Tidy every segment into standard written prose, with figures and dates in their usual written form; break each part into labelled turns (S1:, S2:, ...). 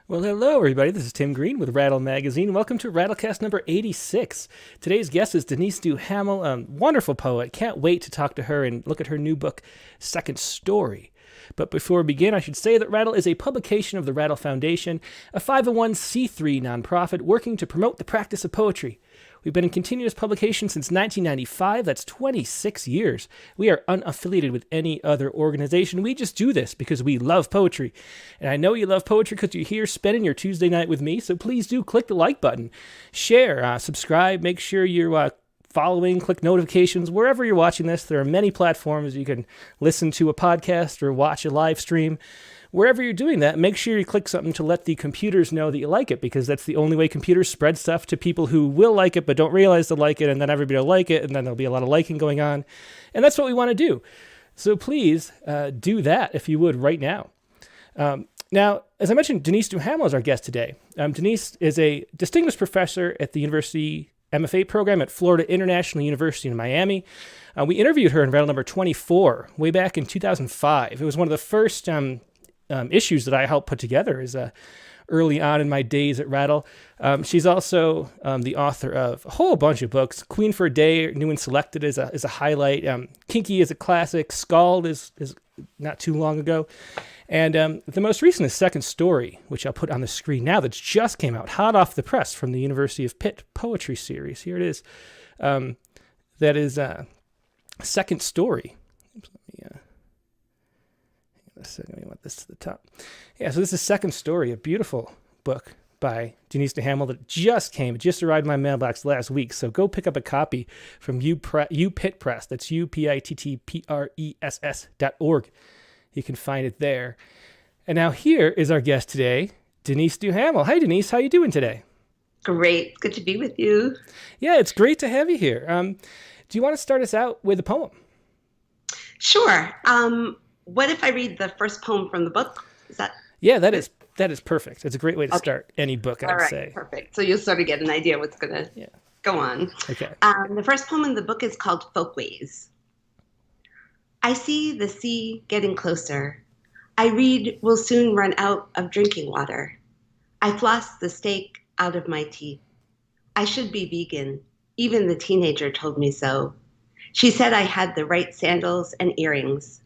S1: Well, hello, everybody. This is Tim Green with Rattle Magazine. Welcome to Rattlecast number 86. Today's guest is Denise Duhamel, a wonderful poet. Can't wait to talk to her and look at her new book, Second Story. But before we begin, I should say that Rattle is a publication of the Rattle Foundation, a 501c3 nonprofit working to promote the practice of poetry. We've been in continuous publication since 1995. That's 26 years. We are unaffiliated with any other organization. We just do this because we love poetry. And I know you love poetry because you're here spending your Tuesday night with me, so please do click the like button. Share, subscribe, make sure you're following, click notifications. Wherever you're watching this, there are many platforms you can listen to a podcast or watch a live stream. Wherever you're doing that, make sure you click something to let the computers know that you like it, because that's the only way computers spread stuff to people who will like it but don't realize they like it, and then everybody will like it, and then there'll be a lot of liking going on. And that's what we want to do. So please do that if you would right now. Now, as I mentioned, Denise Duhamel is our guest today. Denise is a distinguished professor at the University MFA program at Florida International University in Miami. We interviewed her in Rattle number 24 way back in 2005. It was one of the first issues that I helped put together is early on in my days at Rattle. She's also the author of a whole bunch of books. Queen for a Day, New and Selected is a highlight. Kinky is a classic. Scald is not too long ago. And the most recent is Second Story, which I'll put on the screen now, that's just came out, hot off the press from the University of Pitt Poetry Series. Here it is. That is Second Story. Oops, let me I want this to the top. Yeah, so this is Second Story, a beautiful book by Denise Duhamel that just arrived in my mailbox last week. So go pick up a copy from Pitt Press. That's UPittpress.org. You can find it there. And now here is our guest today, Denise Duhamel. Hi, Denise. How you doing today?
S2: Great. Good to be with you.
S1: Yeah, it's great to have you here. Do you want to start us out with a poem?
S2: Sure. What if I read the first poem from the book? Is that?
S1: Yeah, that is perfect. It's a great way to start any book, I'd say.
S2: Perfect. So you'll sort of get an idea what's going to go on.
S1: Okay.
S2: The first poem in the book is called Folkways. I see the sea getting closer. I read we'll soon run out of drinking water. I floss the steak out of my teeth. I should be vegan. Even the teenager told me so. She said I had the right sandals and earrings.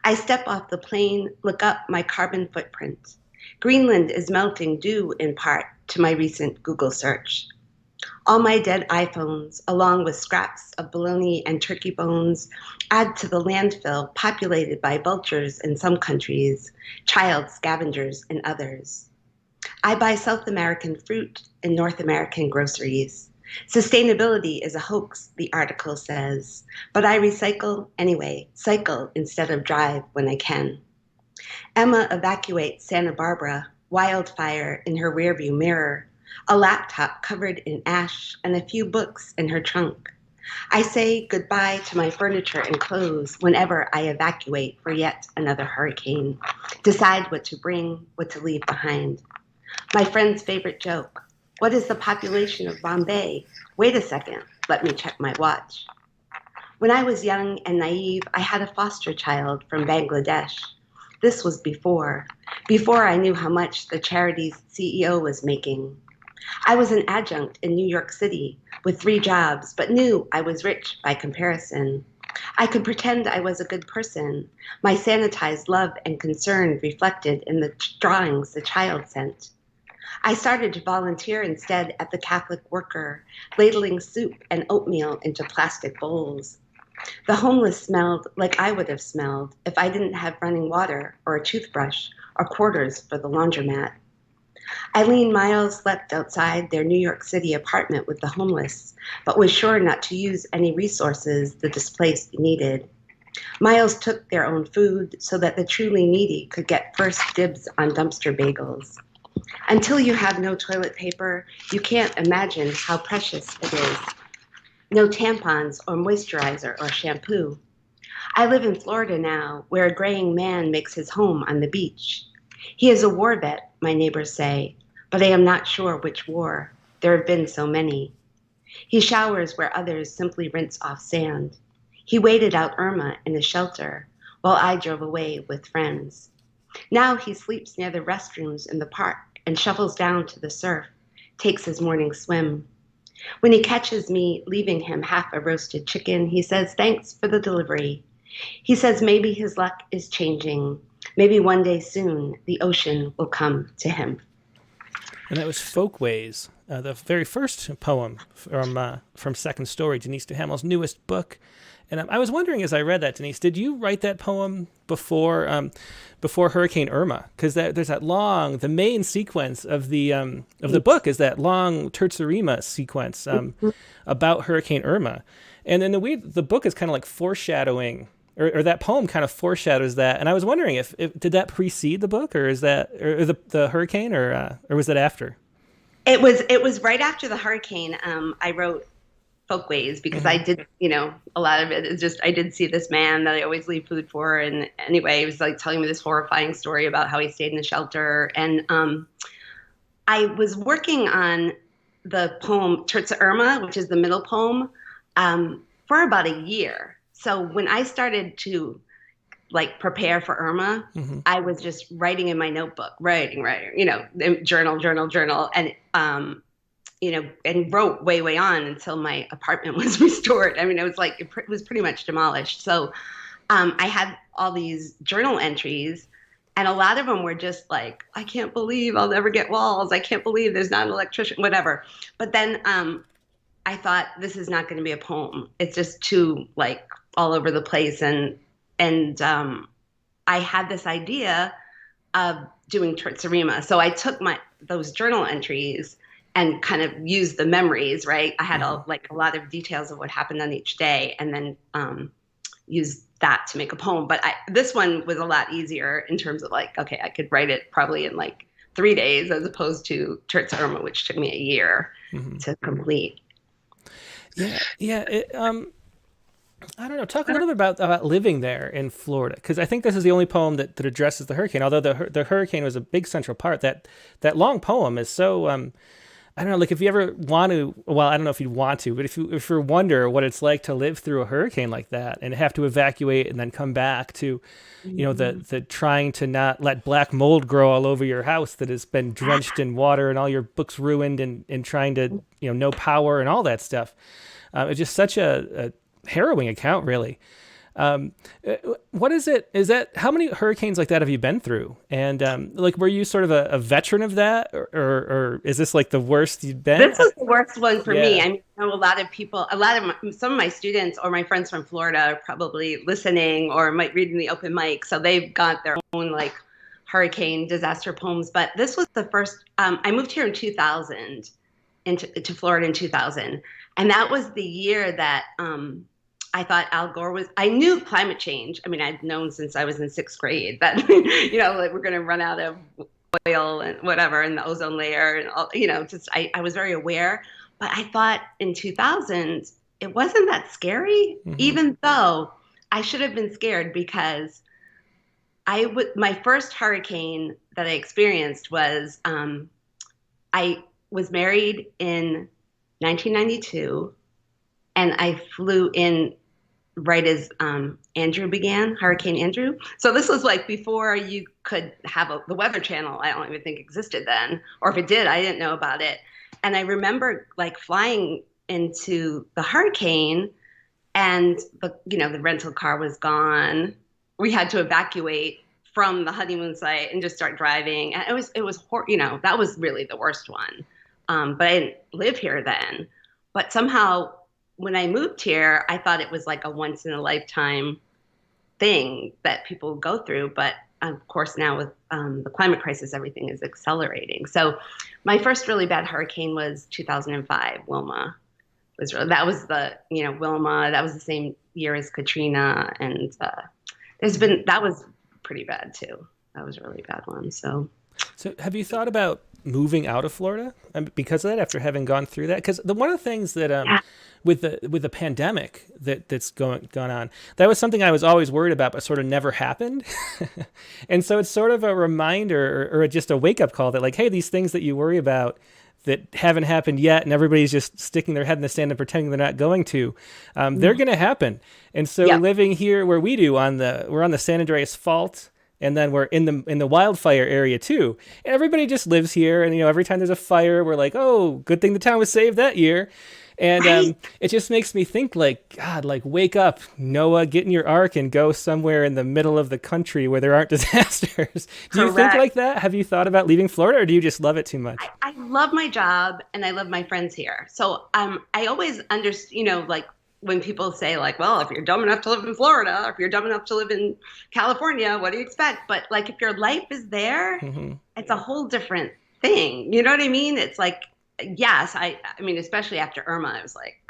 S2: I step off the plane, look up my carbon footprint. Greenland is melting due in part to my recent Google search. All my dead iPhones, along with scraps of bologna and turkey bones, add to the landfill populated by vultures in some countries, child scavengers in others. I buy South American fruit in North American groceries. Sustainability is a hoax, the article says, but I recycle anyway, cycle instead of drive when I can. Emma evacuates Santa Barbara, wildfire in her rearview mirror, a laptop covered in ash, and a few books in her trunk. I say goodbye to my furniture and clothes whenever I evacuate for yet another hurricane, decide what to bring, what to leave behind. My friend's favorite joke. What is the population of Bombay? Wait a second, let me check my watch. When I was young and naive, I had a foster child from Bangladesh. This was before I knew how much the charity's CEO was making. I was an adjunct in New York City with 3 jobs, but knew I was rich by comparison. I could pretend I was a good person, my sanitized love and concern reflected in the drawings the child sent. I started to volunteer instead at the Catholic Worker, ladling soup and oatmeal into plastic bowls. The homeless smelled like I would have smelled if I didn't have running water or a toothbrush or quarters for the laundromat. Eileen Miles slept outside their New York City apartment with the homeless, but was sure not to use any resources the displaced needed. Miles took their own food so that the truly needy could get first dibs on dumpster bagels. Until you have no toilet paper, you can't imagine how precious it is. No tampons or moisturizer or shampoo. I live in Florida now, where a graying man makes his home on the beach. He is a war vet, my neighbors say, but I am not sure which war. There have been so many. He showers where others simply rinse off sand. He waited out Irma in a shelter while I drove away with friends. Now he sleeps near the restrooms in the park and shuffles down to the surf, takes his morning swim. When he catches me leaving him half a roasted chicken, he says, "Thanks for the delivery." He says maybe his luck is changing. Maybe one day soon the ocean will come to him.
S1: And that was Folkways, the very first poem from Second Story, Denise Duhamel's newest book. And I was wondering as I read that, Denise, did you write that poem before Hurricane Irma? Because there's that long, the main sequence of the book is that long Terza sequence about Hurricane Irma. And then the book is kind of like foreshadowing, or that poem kind of foreshadows that. And I was wondering if did that precede the book, or is that or the hurricane, or was that after?
S2: It was right after the hurricane. I wrote Folkways because I did, a lot of it is just, I did see this man that I always leave food for. And anyway, he was like telling me this horrifying story about how he stayed in the shelter. And I was working on the poem Terza Irma, which is the middle poem, for about a year. So when I started to prepare for Irma, I was just writing in my notebook, writing, journal. And, and wrote way on until my apartment was restored. I mean, it was pretty much demolished. So I had all these journal entries, and a lot of them were just like, I can't believe I'll never get walls. I can't believe there's not an electrician, whatever. But then I thought, this is not going to be a poem. It's just too all over the place. And I had this idea of doing Terza Rima. So I took those journal entries and kind of used the memories, right? I had a lot of details of what happened on each day, and then used that to make a poem. But this one was a lot easier in terms of okay, I could write it probably in 3 days, as opposed to Terza Irma, which took me a year to complete.
S1: Yeah. I don't know. Talk a little bit about living there in Florida, because I think this is the only poem that addresses the hurricane. Although the hurricane was a big central part, that long poem is so. I don't know. If you ever want to, well, I don't know if you'd want to, but if you wonder what it's like to live through a hurricane like that and have to evacuate and then come back to, the trying to not let black mold grow all over your house that has been drenched in water and all your books ruined, and trying to, no power and all that stuff. It's just such a harrowing account, really. What is it? Is that, how many hurricanes like that have you been through? And were you sort of a veteran of that, or is this the worst you've been?
S2: This is the worst one for me. I mean, I know a lot of people, some of my students or my friends from Florida are probably listening or might read in the open mic, so they've got their own hurricane disaster poems. But this was the first. I moved here in 2000, to Florida in 2000, and that was the year that. I thought Al Gore I knew climate change. I mean, I'd known since I was in 6th grade that, we're going to run out of oil and whatever, and the ozone layer and all, I was very aware. But I thought in 2000, it wasn't that scary, even though I should have been scared, because my first hurricane that I experienced was, I was married in 1992, and I flew in right as Andrew began, Hurricane Andrew. So this was before you could have the Weather Channel. I don't even think existed then, or if it did, I didn't know about it. And I remember flying into the hurricane, and the rental car was gone. We had to evacuate from the honeymoon site and just start driving. And it was that was really the worst one. But I didn't live here then. But somehow, when I moved here, I thought it was a once in a lifetime thing that people go through. But of course, now with the climate crisis, everything is accelerating. So my first really bad hurricane was 2005, Wilma. That was the Wilma. That was the same year as Katrina, and that was pretty bad too. That was a really bad one. So
S1: have you thought about moving out of Florida because of that, after having gone through that? Because one of the things that with the pandemic that's gone on, that was something I was always worried about, but sort of never happened. And so it's sort of a reminder, or just a wake up call that hey, these things that you worry about that haven't happened yet, and everybody's just sticking their head in the sand and pretending they're not going to, they're going to happen. And so living here where we do we're on the San Andreas Fault, And then we're in the wildfire area too. And everybody just lives here. And, every time there's a fire, we're like, oh, good thing the town was saved that year. And
S2: Right.
S1: it just makes me think like, God, like wake up, Noah, get in your ark and go somewhere in the middle of the country where there aren't disasters. Do you think
S2: Correct.
S1: like that? Have you thought about leaving Florida, or do you just love it too much?
S2: I love my job and I love my friends here. So I always understand, like when people say like, well, if you're dumb enough to live in Florida, or if you're dumb enough to live in California, what do you expect? But like if your life is there, it's a whole different thing. You know what I mean? It's like, yes, I mean, especially after Irma, I was like,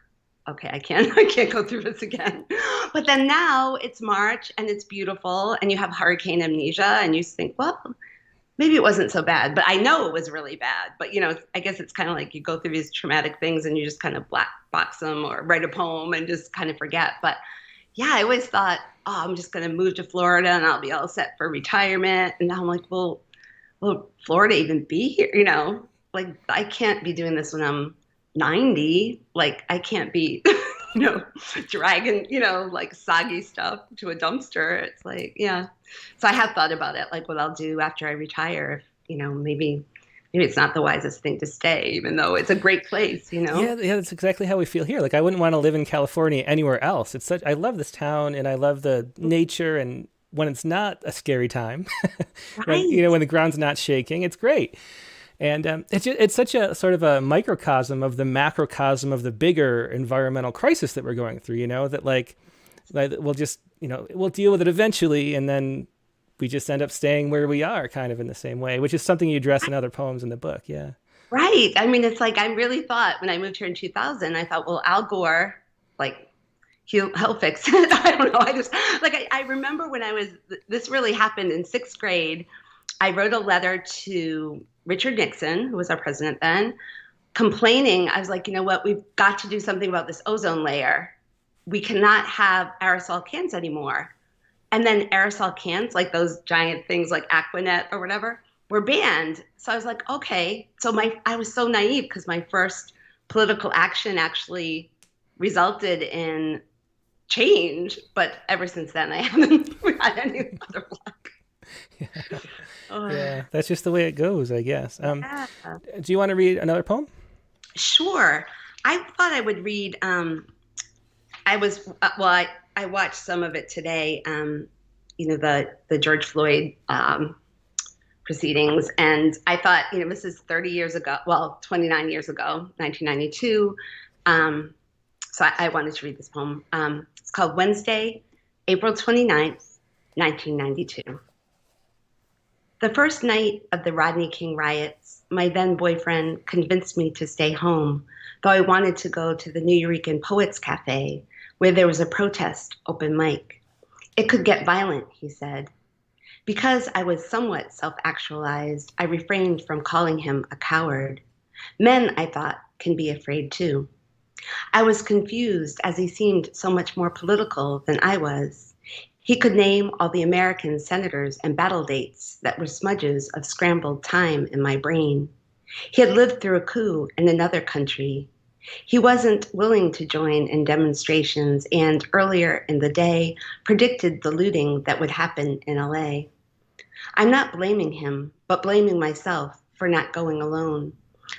S2: okay, I can't go through this again. But then now it's March and it's beautiful and you have hurricane amnesia and you think, well, maybe it wasn't so bad, but I know it was really bad. But, I guess it's kind of like you go through these traumatic things and you just kind of black box them or write a poem and just kind of forget. But yeah, I always thought, oh, I'm just going to move to Florida and I'll be all set for retirement. And now I'm like, well, will Florida even be here? Like I can't be doing this when I'm 90. Like I can't be, dragging, like soggy stuff to a dumpster. It's like, yeah. So I have thought about it, like what I'll do after I retire. If, maybe it's not the wisest thing to stay, even though it's a great place,
S1: Yeah, that's exactly how we feel here. Like I wouldn't want to live in California anywhere else. I love this town and I love the nature, and when it's not a scary time,
S2: Right.
S1: when the ground's not shaking, it's great. And it's such a sort of a microcosm of the macrocosm of the bigger environmental crisis that we're going through, that like we'll just, we'll deal with it eventually. And then we just end up staying where we are kind of in the same way, which is something you address in other poems in the book. Yeah.
S2: Right. I mean, it's like I really thought when I moved here in 2000, I thought, well, Al Gore, like, he'll fix it. I don't know. I just like I remember when this really happened in 6th grade. I wrote a letter to Richard Nixon, who was our president then, complaining. I was like, you know what? We've got to do something about this ozone layer. We cannot have aerosol cans anymore. And then aerosol cans, like those giant things like Aquanet or whatever, were banned. So I was like, okay. So I was so naive because my first political action actually resulted in change. But ever since then, I haven't had any other luck.
S1: Yeah. Yeah, that's just the way it goes, I guess.
S2: Yeah.
S1: Do you want to read another poem?
S2: Sure. I thought I would read. I watched some of it today. The George Floyd proceedings, and I thought, this is 30 years ago. Well, 29 years ago, 1992. So I wanted to read this poem. It's called Wednesday, April 29th, 1992. The first night of the Rodney King riots, my then boyfriend convinced me to stay home, though I wanted to go to the Nuyorican Poets Cafe, where there was a protest open mic. It could get violent, he said. Because I was somewhat self-actualized, I refrained from calling him a coward. Men, I thought, can be afraid too. I was confused as he seemed so much more political than I was. He could name all the American senators and battle dates that were smudges of scrambled time in my brain. He had lived through a coup in another country. He wasn't willing to join in demonstrations and earlier in the day predicted the looting that would happen in LA. I'm not blaming him, but blaming myself for not going alone,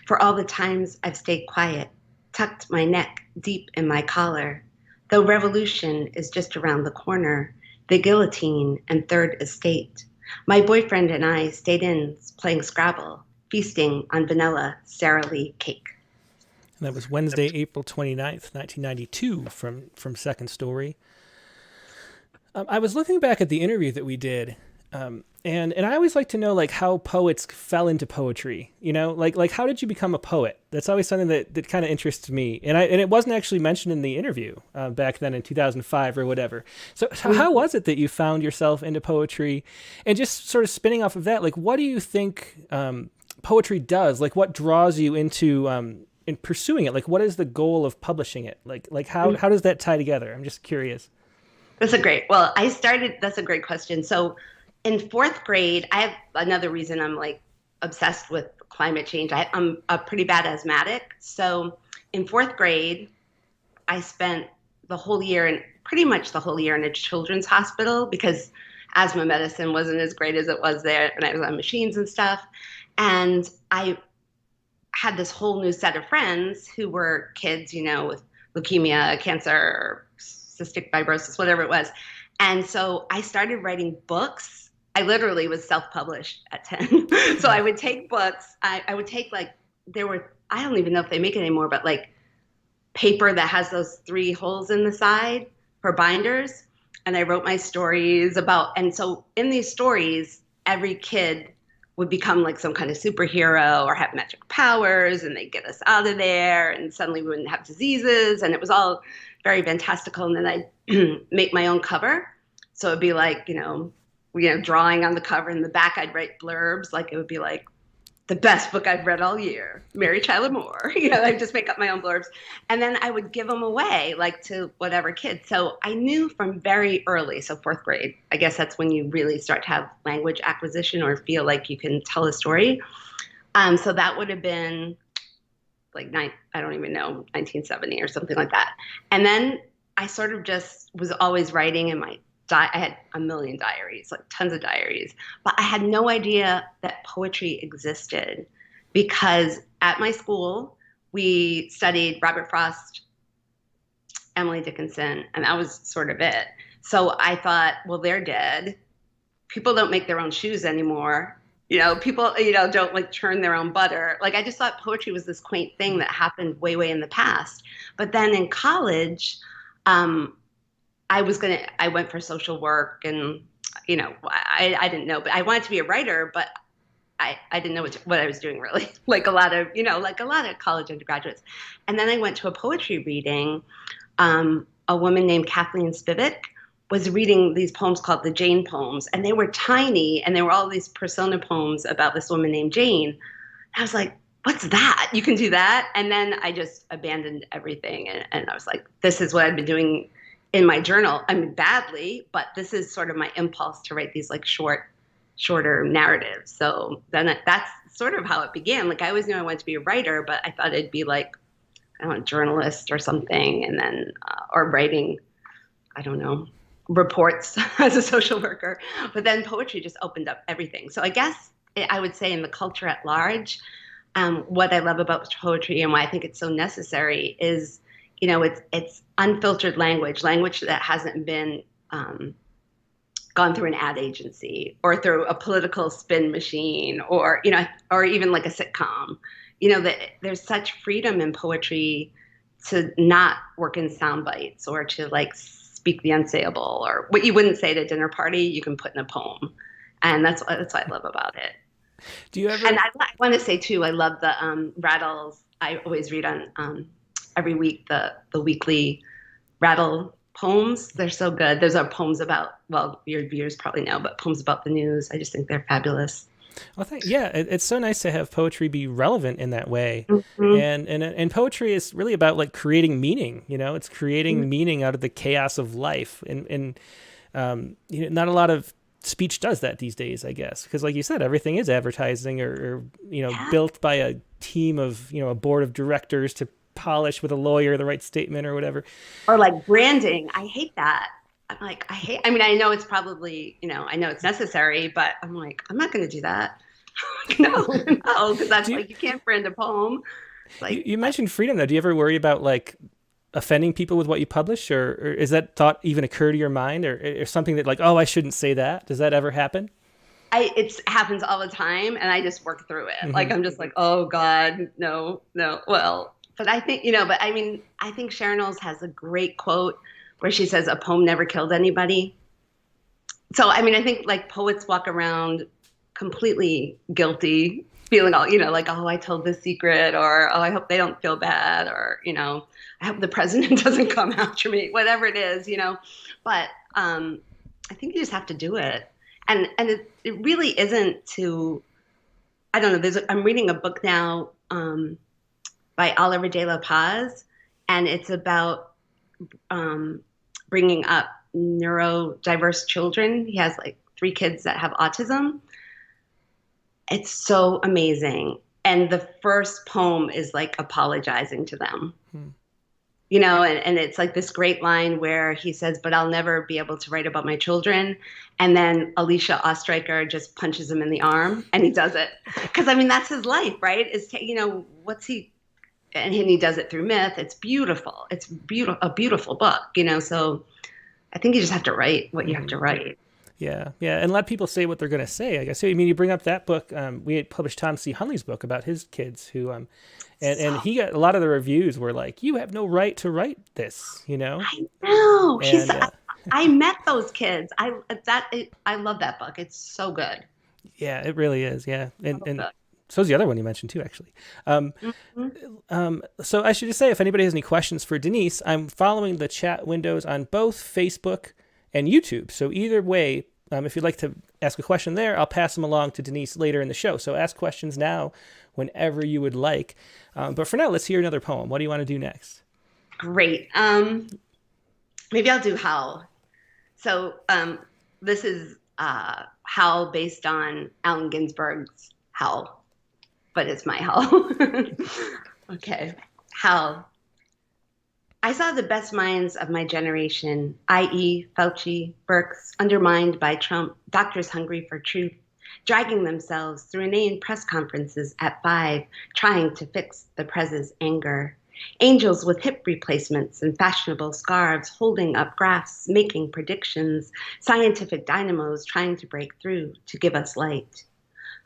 S2: for all the times I've stayed quiet, tucked my neck deep in my collar, though revolution is just around the corner, the guillotine and Third Estate. My boyfriend and I stayed in playing Scrabble, feasting on vanilla Sara Lee cake.
S1: And that was Wednesday, April 29th, 1992 from Second Story. I was looking back at the interview that we did, and I always like to know like how poets fell into poetry. Like how did you become a poet? That's always something that kind of interests me. And it wasn't actually mentioned in the interview back then in 2005 or whatever. So how was it that you found yourself into poetry? And just sort of spinning off of that, like what do you think poetry does? Like what draws you into in pursuing it? Like what is the goal of publishing it? Like how does that tie together? I'm just curious.
S2: That's a great question. So in 4th grade, I have another reason I'm like obsessed with climate change. I'm a pretty bad asthmatic. So in 4th grade, I spent pretty much the whole year in a children's hospital because asthma medicine wasn't as great as it was there when I was on machines and stuff. And I had this whole new set of friends who were kids, with leukemia, cancer, cystic fibrosis, whatever it was. And so I started writing books. I literally was self-published at 10. So I would take books. I would take I don't even know if they make it anymore, but paper that has those 3 holes in the side for binders. And I wrote my stories and so in these stories, every kid would become some kind of superhero or have magic powers, and they'd get us out of there, and suddenly we wouldn't have diseases, and it was all very fantastical. And then I'd make my own cover. So it'd be drawing on the cover. In the back, I'd write blurbs. It would be the best book I've read all year, Mary Tyler Moore. I'd just make up my own blurbs. And then I would give them away, to whatever kid. So I knew from very early, so 4th grade, I guess that's when you really start to have language acquisition or feel like you can tell a story. So that would have been I don't even know, 1970 or something like that. And then I sort of just was always writing in my I had a million diaries, tons of diaries, but I had no idea that poetry existed, because at my school, we studied Robert Frost, Emily Dickinson, and that was sort of it. So I thought, well, they're dead. People don't make their own shoes anymore. People, don't churn their own butter. I just thought poetry was this quaint thing that happened way, way in the past. But then in college, I went for social work, and, I didn't know, but I wanted to be a writer, but I didn't know what I was doing really, a lot of college undergraduates. And then I went to a poetry reading. A woman named Kathleen Spivak was reading these poems called the Jane poems, and they were tiny, and they were all these persona poems about this woman named Jane. And I was like, what's that? You can do that? And then I just abandoned everything, and I was like, this is what I've been doing in my journal. I mean, badly, but this is sort of my impulse to write these shorter narratives. So then that's sort of how it began. I always knew I wanted to be a writer, but I thought it'd be I don't know, a journalist or something, and then or writing, I don't know, reports as a social worker. But then poetry just opened up everything. So I guess I would say in the culture at large, what I love about poetry and why I think it's so necessary is, it's unfiltered language that hasn't been gone through an ad agency or through a political spin machine or even a sitcom. That there's such freedom in poetry to not work in sound bites or to speak the unsayable, or what you wouldn't say at a dinner party, you can put in a poem. And that's what I love about it.
S1: Do you ever?
S2: And I want to say too, I love the rattles. I always read on every week the weekly rattle poems. They're so good. Those are poems about, well, your viewers probably know, but poems about the news. I just think they're fabulous.
S1: Well, it's so nice to have poetry be relevant in that way.
S2: Mm-hmm.
S1: And poetry is really about creating meaning. It's creating meaning out of the chaos of life. And not a lot of speech does that these days, I guess, because like you said, everything is advertising or built by a team of a board of directors to polish with a lawyer the right statement or whatever.
S2: Or branding. I hate that. I mean, I know it's probably, I know it's necessary, but I'm I'm not going to do that. No, because that's you can't brand a poem.
S1: You mentioned freedom though. Do you ever worry about offending people with what you publish, or is that thought even occur to your mind, or something that oh, I shouldn't say that? Does that ever happen?
S2: It happens all the time, and I just work through it. Mm-hmm. I'm just oh God, no. Well, but I think, but I mean, I think Sharon Olds has a great quote where she says, a poem never killed anybody. So, I mean, I think poets walk around completely guilty, feeling all, oh, I told this secret, or, oh, I hope they don't feel bad, or, I hope the president doesn't come after me, whatever it is, But I think you just have to do it. And it really isn't to, I don't know, I'm reading a book now by Oliver De La Paz, and it's about bringing up neurodiverse children. He has 3 kids that have autism. It's so amazing. And the first poem is apologizing to them. and it's like this great line where he says, but I'll never be able to write about my children. And then Alicia Ostreicher just punches him in the arm and he does it. Because, I mean, that's his life, right? And he does it through myth. It's beautiful. It's a beautiful book, so I think you just have to write what you have to write.
S1: Yeah, and let people say what they're going to say, I guess. I mean, you bring up that book. We had published Tom C. Hunley's book about his kids who, and he got a lot of the reviews were like, you have no right to write this,
S2: I know.
S1: And,
S2: I met those kids. I love that book. It's so good.
S1: Yeah, it really is. Yeah. And so's the other one you mentioned too, actually. So I should just say, if anybody has any questions for Denise, I'm following the chat windows on both Facebook and YouTube. So either way, if you'd like to ask a question there, I'll pass them along to Denise later in the show. So ask questions now whenever you would like. But for now, let's hear another poem. What do you want to do next?
S2: Great. Maybe I'll do Howl. So this is Howl based on Allen Ginsberg's Howl, but it's my Howl. Okay. Howl. I saw the best minds of my generation, i.e. Fauci, Birx, undermined by Trump, doctors hungry for truth, dragging themselves through inane press conferences at 5, trying to fix the prez's anger. Angels with hip replacements and fashionable scarves holding up graphs, making predictions, scientific dynamos trying to break through to give us light.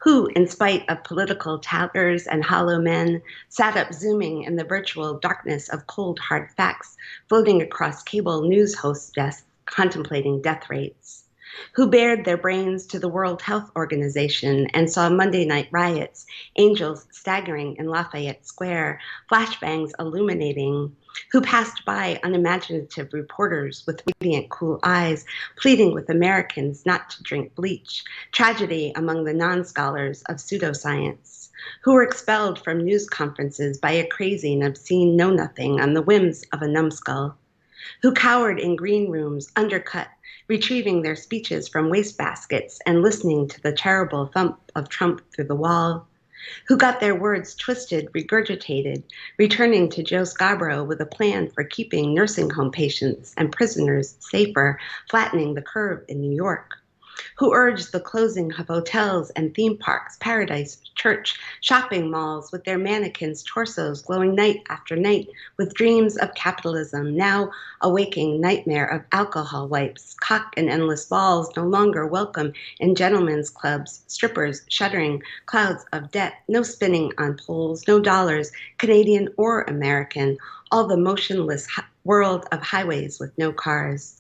S2: Who, in spite of political towers and hollow men, sat up zooming in the virtual darkness of cold, hard facts, floating across cable news host desks, contemplating death rates. Who bared their brains to the World Health Organization and saw Monday night riots, angels staggering in Lafayette Square, flashbangs illuminating. Who passed by unimaginative reporters with radiant, cool eyes, pleading with Americans not to drink bleach, tragedy among the non-scholars of pseudoscience. Who were expelled from news conferences by a crazy and obscene know-nothing on the whims of a numbskull. Who cowered in green rooms, undercut, retrieving their speeches from wastebaskets and listening to the terrible thump of Trump through the wall. Who got their words twisted, regurgitated, returning to Joe Scarborough with a plan for keeping nursing home patients and prisoners safer, flattening the curve in New York. Who urged the closing of hotels and theme parks, paradise, church, shopping malls with their mannequins' torsos glowing night after night with dreams of capitalism, now a waking nightmare of alcohol wipes, cock and endless balls no longer welcome in gentlemen's clubs, strippers shuddering, clouds of debt, no spinning on poles, no dollars, Canadian or American, all the motionless world of highways with no cars.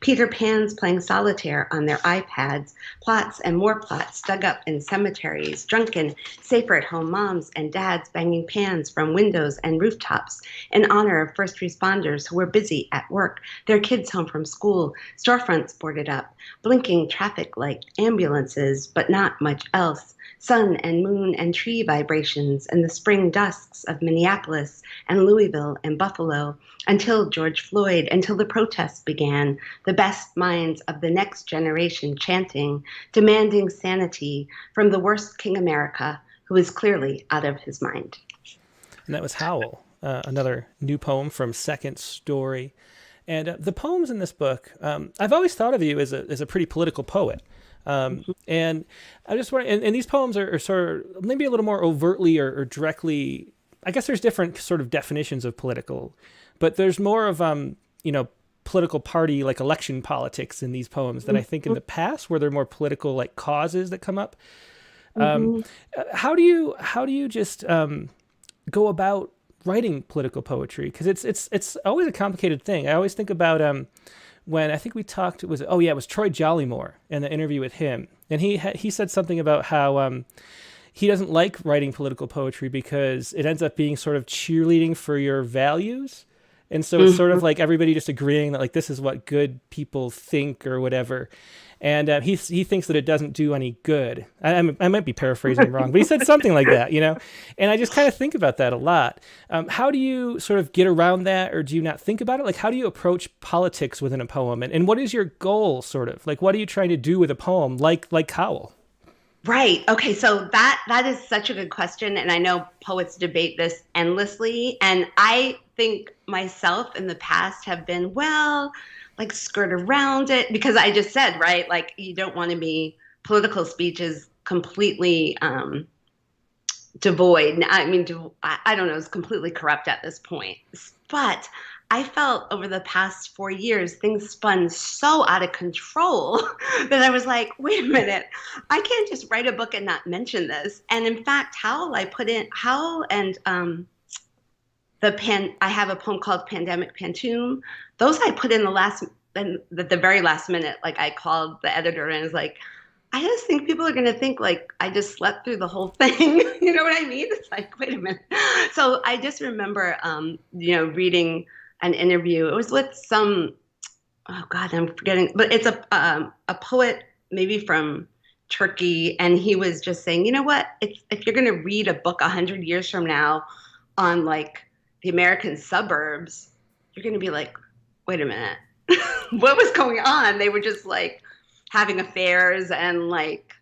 S2: Peter Pans playing solitaire on their iPads, plots and more plots dug up in cemeteries, drunken, safer-at-home moms and dads banging pans from windows and rooftops in honor of first responders who were busy at work, their kids home from school, storefronts boarded up, blinking traffic light, ambulances, but not much else. Sun and moon and tree vibrations in the spring dusks of Minneapolis and Louisville and Buffalo, until George Floyd, until the protests began, the best minds of the next generation chanting, demanding sanity from the worst King America, who is clearly out of his mind.
S1: And that was Howl, another new poem from Second Story. And the poems in this book, I've always thought of you as a pretty political poet. And I just want, and these poems are sort of maybe a little more overtly or directly, I guess there's different sort of definitions of political, but there's more of, political party, like election politics in these poems than I think in the past, where they're more political, like causes that come up. How do you just go about writing political poetry? Because it's always a complicated thing. I always think about when I think we talked, it was Troy Jollymore in the interview with him, and he said something about how he doesn't like writing political poetry because it ends up being sort of cheerleading for your values. And so it's sort of like everybody just agreeing that like this is what good people think or whatever. And he thinks that it doesn't do any good. I might be paraphrasing wrong, but he said something like that, And I just kind of think about that a lot. How do you sort of get around that, or do you not think about it? Like, how do you approach politics within a poem? And what is your goal, sort of? Like, what are you trying to do with a poem like Howl?
S2: Right. Okay. So that is such a good question. And I know poets debate this endlessly. And I think myself in the past have been, well, like skirt around it, because I just said, right, like you don't want to be, political speech is completely devoid. I mean, I don't know, it's completely corrupt at this point. But I felt over the past 4 years, things spun so out of control that I was like, wait a minute, I can't just write a book and not mention this. And in fact, Howl, I put in, Howl and I have a poem called Pandemic Pantoum. Those I put in the very last minute. Like I called the editor and was like, I just think people are going to think like I just slept through the whole thing. You know what I mean? It's like, wait a minute. So I just remember, reading an interview. It was with some, oh God, I'm forgetting, but it's a poet maybe from Turkey. And he was just saying, you know what, if you're going to read a book 100 years from now on like the American suburbs, you're going to be like, wait a minute, what was going on? They were just like having affairs and like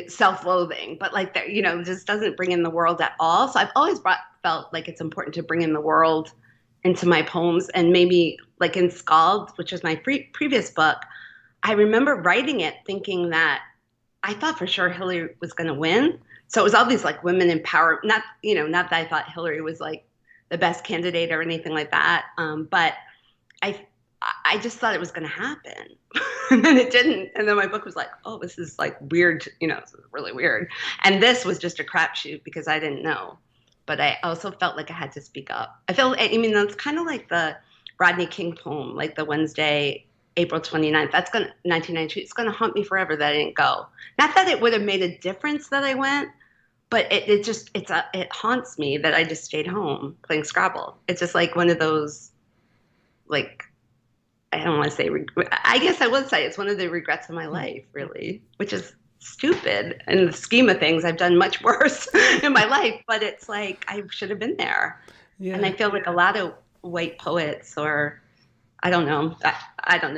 S2: self-loathing, but like that, just doesn't bring in the world at all. So I've always felt like it's important to bring in the world into my poems. And maybe like in Scald, which was my previous book, I remember writing it thinking that I thought for sure Hillary was going to win. So it was all these like women in power, not that I thought Hillary was like the best candidate or anything like that. But I just thought it was going to happen. And then it didn't. And then my book was like, oh, this is like weird. This is really weird. And this was just a crapshoot because I didn't know. But I also felt like I had to speak up. That's kind of like the Rodney King poem, like the Wednesday, April 29th. That's 1992. It's going to haunt me forever that I didn't go. Not that it would have made a difference that I went, but it haunts me that I just stayed home playing Scrabble. It's just like one of those, like, I don't want to say, I guess I would say it's one of the regrets of my life, really, which is stupid. In the scheme of things, I've done much worse in my life, but it's like I should have been there. Yeah. And I feel like a lot of white poets, or I don't know,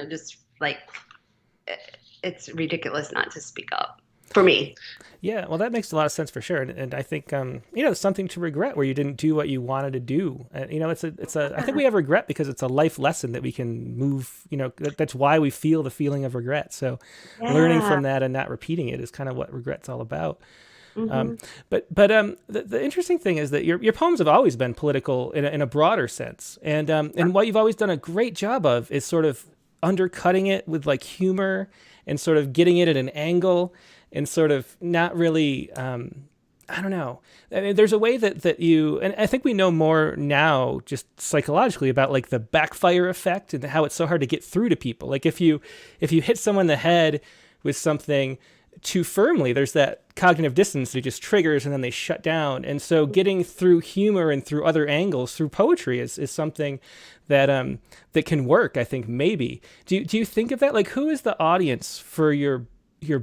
S2: just like it's ridiculous not to speak up for me.
S1: Yeah, well, that makes a lot of sense for sure, and I think it's something to regret where you didn't do what you wanted to do. It's a. I think we have regret because it's a life lesson that we can move. That's why we feel the feeling of regret. So, learning from that and not repeating it is kind of what regret's all about. Mm-hmm. But the interesting thing is that your poems have always been political in a broader sense, and what you've always done a great job of is sort of undercutting it with like humor and sort of getting it at an angle. And sort of not really, I don't know. I mean, there's a way that you, and I think we know more now just psychologically about like the backfire effect and how it's so hard to get through to people. Like if you hit someone in the head with something too firmly, there's that cognitive dissonance that just triggers and then they shut down. And so getting through humor and through other angles through poetry is something that that can work, I think, maybe. Do you think of that? Like, who is the audience for your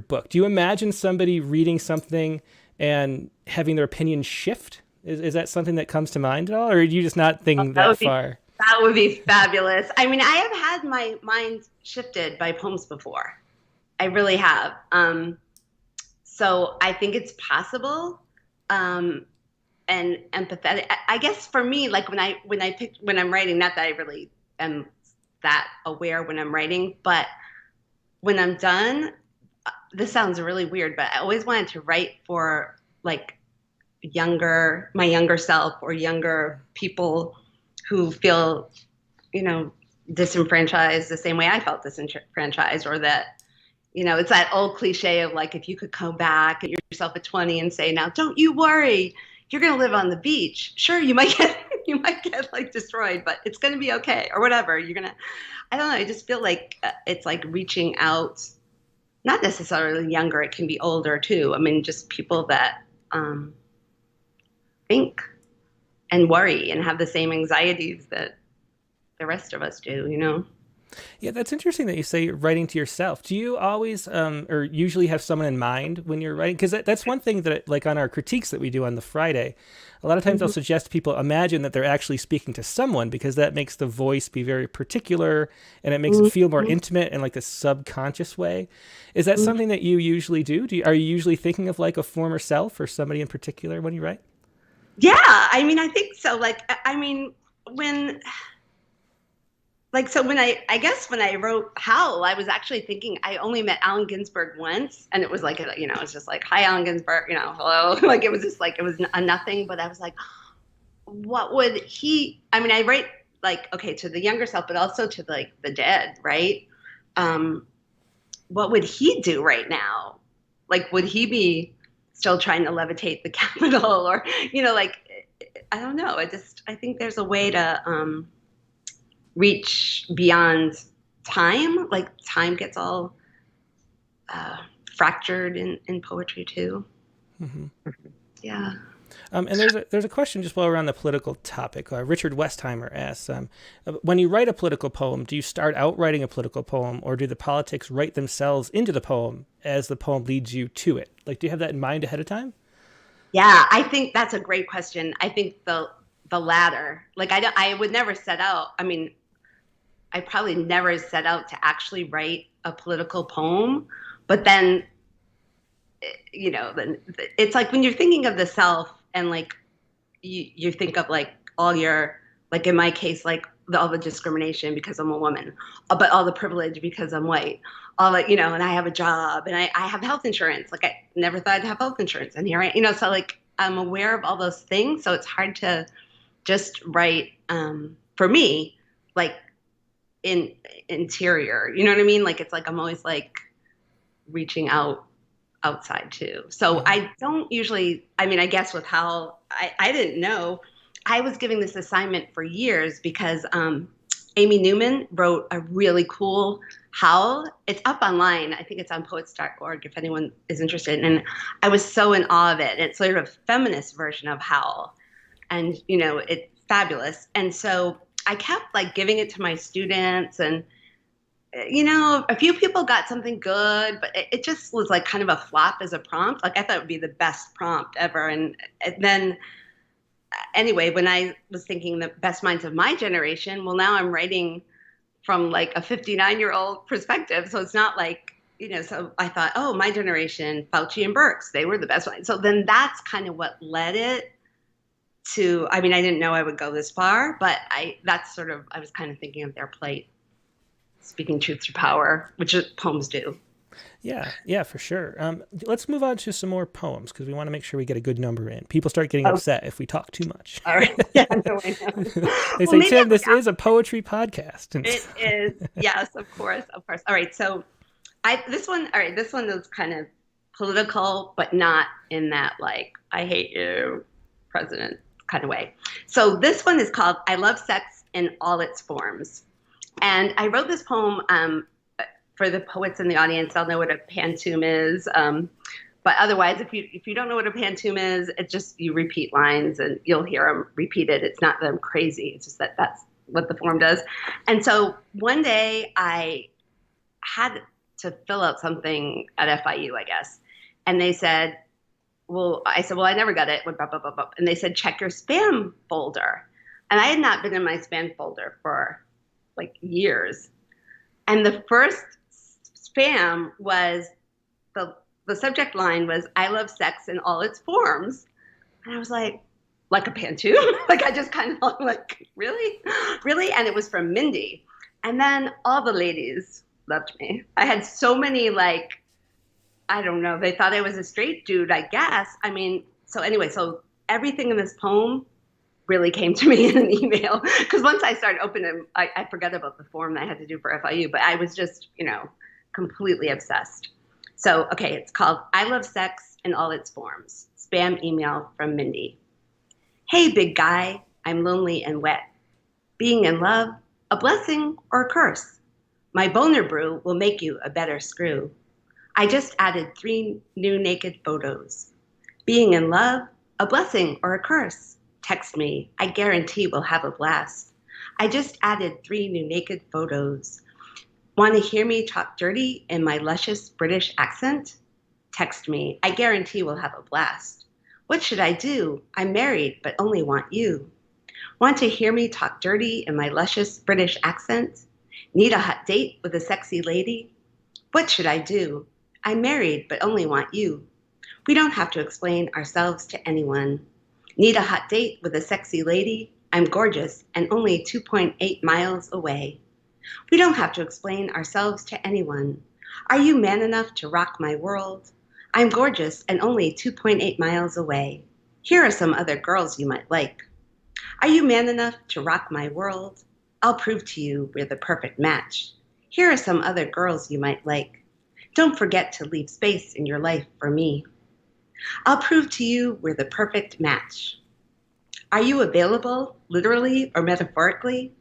S1: book? Do you imagine somebody reading something and having their opinion shift? Is that something that comes to mind at all, or are you just not thinking that far?
S2: That would be fabulous. I mean, I have had my mind shifted by poems before. I really have. So I think it's possible, and empathetic. I guess for me, like when I'm writing, not that I really am that aware when I'm writing, but when I'm done, this sounds really weird, but I always wanted to write for like my younger self or younger people who feel, disenfranchised the same way I felt disenfranchised, or that, it's that old cliche of like, if you could come back at yourself at 20 and say, now, don't you worry, you're going to live on the beach. Sure, you might get like destroyed, but it's going to be okay, or whatever. I don't know. I just feel like it's like reaching out. Not necessarily younger, it can be older too. I mean, just people that think and worry and have the same anxieties that the rest of us do,
S1: Yeah, that's interesting that you say you're writing to yourself. Do you always or usually have someone in mind when you're writing? Because that's one thing that, like on our critiques that we do on the Friday, a lot of times I'll suggest people imagine that they're actually speaking to someone, because that makes the voice be very particular and it makes it feel more intimate in like a subconscious way. Is that something that you usually do? Are you usually thinking of like a former self or somebody in particular when you write?
S2: Yeah, I mean, I think so. Like, I mean, when I guess when I wrote Howl, I was actually thinking I only met Allen Ginsberg once, and it was like, it's just like, hi, Allen Ginsberg, hello. Like, it was just like, it was a nothing, but I was like, what would I mean, I write like, okay, to the younger self, but also to like the dead, right? What would he do right now? Like, would he be still trying to levitate the Capitol or, like, I don't know. I think there's a way to, reach beyond time. Like time gets all fractured in poetry too.
S1: Mm-hmm.
S2: Yeah.
S1: And there's a question just while we're on the political topic. Richard Westheimer asks, when you write a political poem, do you start out writing a political poem, or do the politics write themselves into the poem as the poem leads you to it? Like, do you have that in mind ahead of time?
S2: Yeah, I think that's a great question. I think the latter. Like, I would never set out. I mean, I probably never set out to actually write a political poem, but then, then it's like when you're thinking of the self and like you think of like all your, like in my case, like all the discrimination because I'm a woman, but all the privilege because I'm white, all that, and I have a job and I have health insurance. Like I never thought I'd have health insurance, and here so like I'm aware of all those things. So it's hard to just write, for me, like, in interior, you know what I mean? Like, it's like I'm always like reaching outside too. So I don't usually, I mean, I guess with Howl, I didn't know. I was giving this assignment for years because Amy Newman wrote a really cool Howl. It's up online. I think it's on poets.org if anyone is interested. And I was so in awe of it. It's sort of a feminist version of Howl. And, it's fabulous. And so I kept like giving it to my students, and a few people got something good, but it just was like kind of a flop as a prompt. Like I thought it would be the best prompt ever. And then anyway, when I was thinking the best minds of my generation, well, now I'm writing from like a 59-year-old perspective. So it's not like, so I thought, oh, my generation, Fauci and Birx, they were the best ones. So then that's kind of what led it to, I mean, I didn't know I would go this far, but I was kind of thinking of their plight, speaking truth to power, which poems do.
S1: Yeah, for sure. Let's move on to some more poems because we want to make sure we get a good number in. People start getting upset if we talk too much.
S2: All right. Yeah, no, I know.
S1: They say, Tim, this is a poetry podcast.
S2: It is. Yes, of course. All right. So this one is kind of political, but not in that, like, I hate you, president kind of way. So this one is called I Love Sex in All Its Forms. And I wrote this poem for the poets in the audience. They'll know what a pantoum is. But otherwise, if you don't know what a pantoum is, it's just you repeat lines and you'll hear them repeated. It's not that I'm crazy. It's just that's what the form does. And so one day I had to fill out something at FIU, I guess. And they said, I said, I never got it. And they said, check your spam folder. And I had not been in my spam folder for like years. And the first spam was, the subject line was, I love sex in all its forms. And I was like a pantoum? Like I just kind of like, really? Really? And it was from Mindy. And then all the ladies loved me. I had so many, like, I don't know, they thought I was a straight dude, I guess. I mean, so anyway, so everything in this poem really came to me in an email. Because once I started opening, I forgot about the form that I had to do for FIU, but I was just, completely obsessed. So, okay, it's called I Love Sex in All Its Forms. Spam email from Mindy. Hey, big guy, I'm lonely and wet. Being in love, a blessing or a curse? My boner brew will make you a better screw. I just added 3 new naked photos. Being in love, a blessing or a curse? Text me, I guarantee we'll have a blast. I just added 3 new naked photos. Want to hear me talk dirty in my luscious British accent? Text me, I guarantee we'll have a blast. What should I do? I'm married, but only want you. Want to hear me talk dirty in my luscious British accent? Need a hot date with a sexy lady? What should I do? I'm married, but only want you. We don't have to explain ourselves to anyone. Need a hot date with a sexy lady? I'm gorgeous and only 2.8 miles away. We don't have to explain ourselves to anyone. Are you man enough to rock my world? I'm gorgeous and only 2.8 miles away. Here are some other girls you might like. Are you man enough to rock my world? I'll prove to you we're the perfect match. Here are some other girls you might like. Don't forget to leave space in your life for me. I'll prove to you we're the perfect match. Are you available, literally or metaphorically?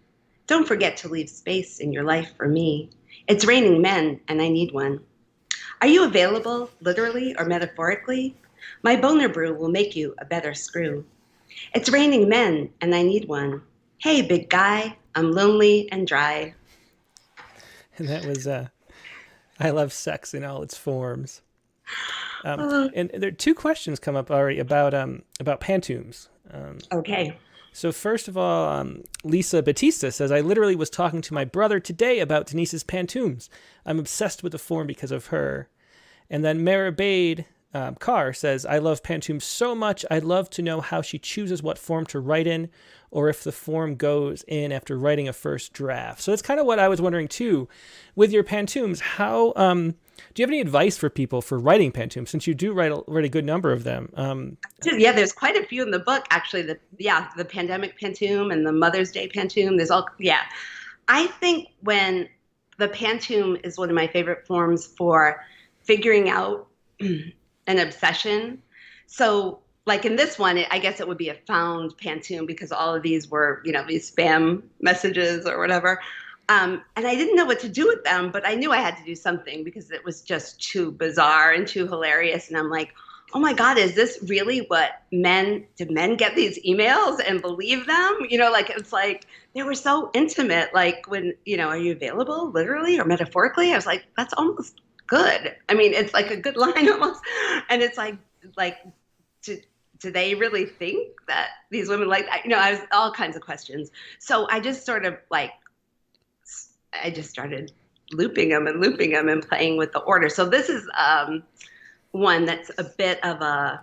S2: Don't forget to leave space in your life for me. It's raining men and I need one. Are you available, literally or metaphorically? My boner brew will make you a better screw. It's raining men and I need one. Hey, big guy, I'm lonely and dry.
S1: And that was I love sex in all its forms. And there are two questions come up already about pantoums.
S2: Okay.
S1: So first of all, Lisa Batista says, I literally was talking to my brother today about Denise's pantoums. I'm obsessed with the form because of her. And then MeraBaid Kaur says, I love pantoums so much. I'd love to know how she chooses what form to write in, or if the form goes in after writing a first draft. So that's kind of what I was wondering too. With your pantoums, how do you have any advice for people for writing pantoums, since you do write a good number of them?
S2: Yeah, there's quite a few in the book, actually. The pandemic pantoum and the Mother's Day pantoum. I think when the pantoum is one of my favorite forms for figuring out an obsession. So like in this one, I guess it would be a found pantoum because all of these were, these spam messages or whatever. And I didn't know what to do with them, but I knew I had to do something because it was just too bizarre and too hilarious. And I'm like, oh my God, is this really what did men get these emails and believe them? It's like, they were so intimate. Like when, are you available literally or metaphorically? I was like, that's almost good. I mean, it's like a good line almost. And it's like, do they really think that these women like that? I was all kinds of questions. So I just sort of I just started looping them and playing with the order. So this is one that's a bit of a,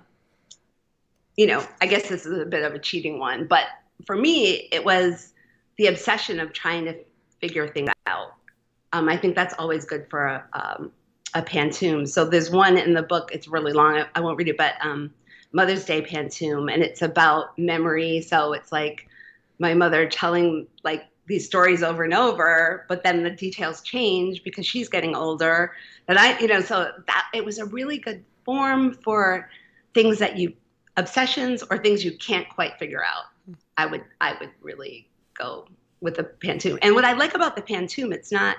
S2: I guess this is a bit of a cheating one. But for me, it was the obsession of trying to figure things out. I think that's always good for a pantoum. So there's one in the book, it's really long, I won't read it, but Mother's Day pantoum, and it's about memory. So it's like my mother telling these stories over and over, but then the details change because she's getting older. So that it was a really good form for things obsessions or things you can't quite figure out. I would really go with the pantoum. And what I like about the pantoum, it's not,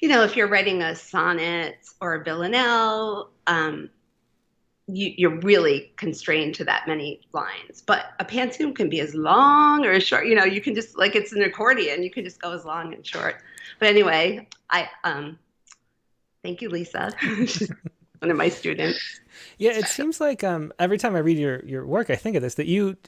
S2: if you're writing a sonnet or a villanelle, you're really constrained to that many lines. But a pantoum can be as long or as short. You can just, it's an accordion. You can just go as long and short. But anyway, I thank you, Lisa. She's one of my students.
S1: Yeah, it seems like every time I read your work, I think of this, that you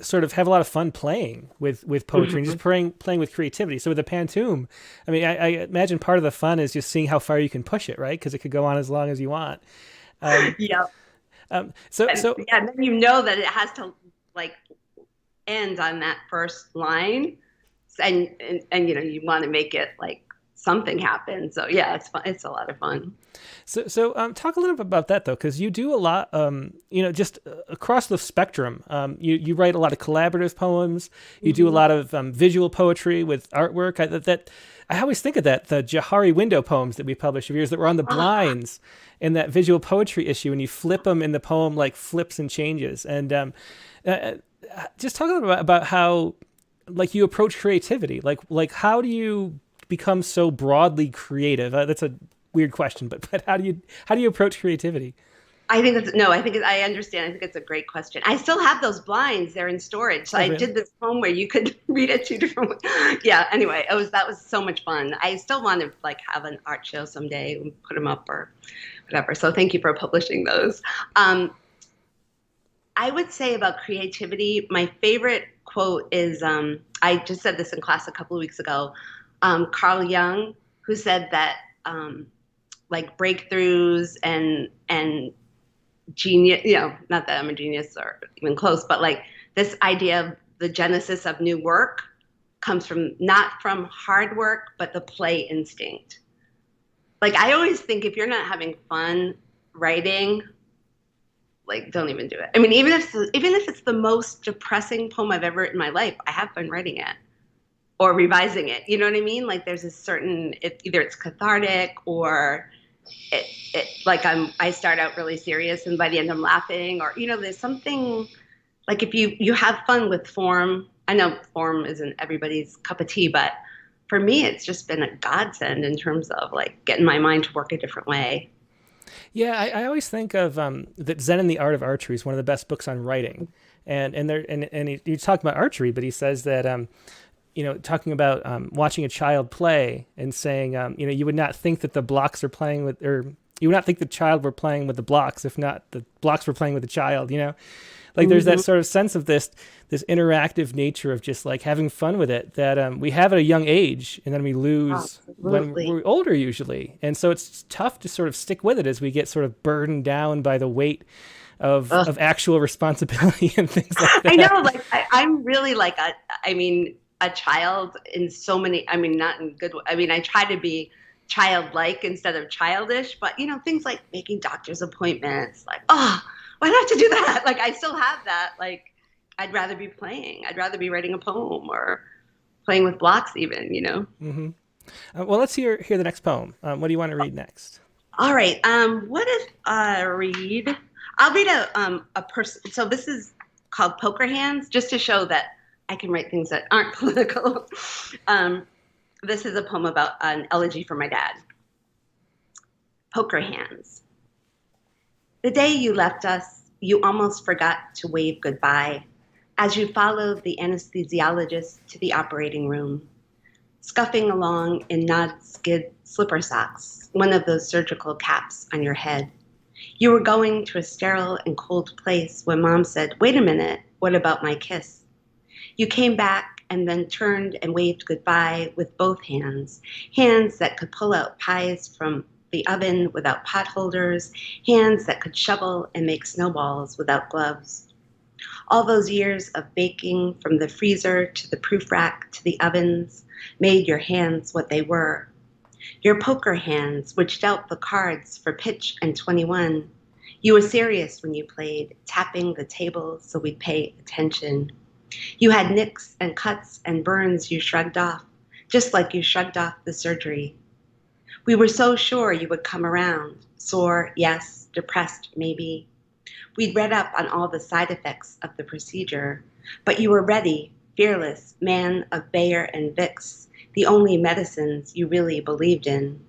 S1: sort of have a lot of fun playing with poetry and just playing with creativity. So with the pantoum, I mean, I imagine part of the fun is just seeing how far you can push it, right? Because it could go on as long as you want.
S2: Yeah. And then that it has to end on that first line, and you want to make it something happen. So yeah, it's fun. It's a lot of fun.
S1: So talk a little bit about that though, because you do a lot, just across the spectrum. You write a lot of collaborative poems. You do a lot of visual poetry with artwork. I always think of the Johari window poems that we published of yours that were on the blinds in that visual poetry issue, and you flip them in the poem flips and changes. And just talk a little bit about how you approach creativity. Like how do you become so broadly creative? That's a weird question, but how do you approach creativity?
S2: I understand. I think it's a great question. I still have those blinds. They're in storage. So I did this poem where you could read it two different ways. Yeah. Anyway, that was so much fun. I still want to have an art show someday and put them up or whatever. So thank you for publishing those. I would say about creativity, my favorite quote is, I just said this in class a couple of weeks ago, Carl Jung, who said that breakthroughs and genius, not that I'm a genius or even close, but like this idea of the genesis of new work comes from not from hard work, but the play instinct. Like I always think if you're not having fun writing, like don't even do it. I mean, even if it's the most depressing poem I've ever written in my life, I have fun writing it or revising it. You know what I mean? Like there's a certain either it's cathartic or like I start out really serious and by the end I'm laughing, or there's something like if you have fun with form. I know form isn't everybody's cup of tea, but for me it's just been a godsend in terms of like getting my mind to work a different way.
S1: Yeah, I always think of that Zen and the Art of Archery is one of the best books on writing, and he's talking about archery, but he says that talking about watching a child play and saying you would not think that the blocks are playing with, or you would not think the child were playing with the blocks if not the blocks were playing with the child. Like there's that sort of sense of this interactive nature of just like having fun with it that we have at a young age and then we lose when
S2: Absolutely.
S1: we're older usually. And so it's tough to sort of stick with it as we get sort of burdened down by the weight
S2: Ugh.
S1: of actual responsibility and things like
S2: I know,
S1: that.
S2: like I'm really like a child in so many. I mean, not in good. I mean, I try to be childlike instead of childish, but things like making doctor's appointments. Like, oh, why do I have to do that? Like, I still have that. Like, I'd rather be playing. I'd rather be writing a poem or playing with blocks, even.
S1: Hmm. Well, let's hear the next poem. What do you want to read next?
S2: All right. What if I read? I'll read a person. So this is called Poker Hands, just to show that I can write things that aren't political. Um, this is a poem about an elegy for my dad. Poker Hands. The day you left us, you almost forgot to wave goodbye as you followed the anesthesiologist to the operating room, scuffing along in Nod-skid slipper socks, one of those surgical caps on your head. You were going to a sterile and cold place when Mom said, "Wait a minute, what about my kiss?" You came back and then turned and waved goodbye with both hands, hands that could pull out pies from the oven without pot holders, hands that could shovel and make snowballs without gloves. All those years of baking from the freezer to the proof rack to the ovens made your hands what they were. Your poker hands, which dealt the cards for pitch and 21. You were serious when you played, tapping the table so we'd pay attention. You had nicks and cuts and burns you shrugged off, just like you shrugged off the surgery. We were so sure you would come around, sore, yes, depressed, maybe. We'd read up on all the side effects of the procedure, but you were ready, fearless, man of Bayer and Vicks, the only medicines you really believed in.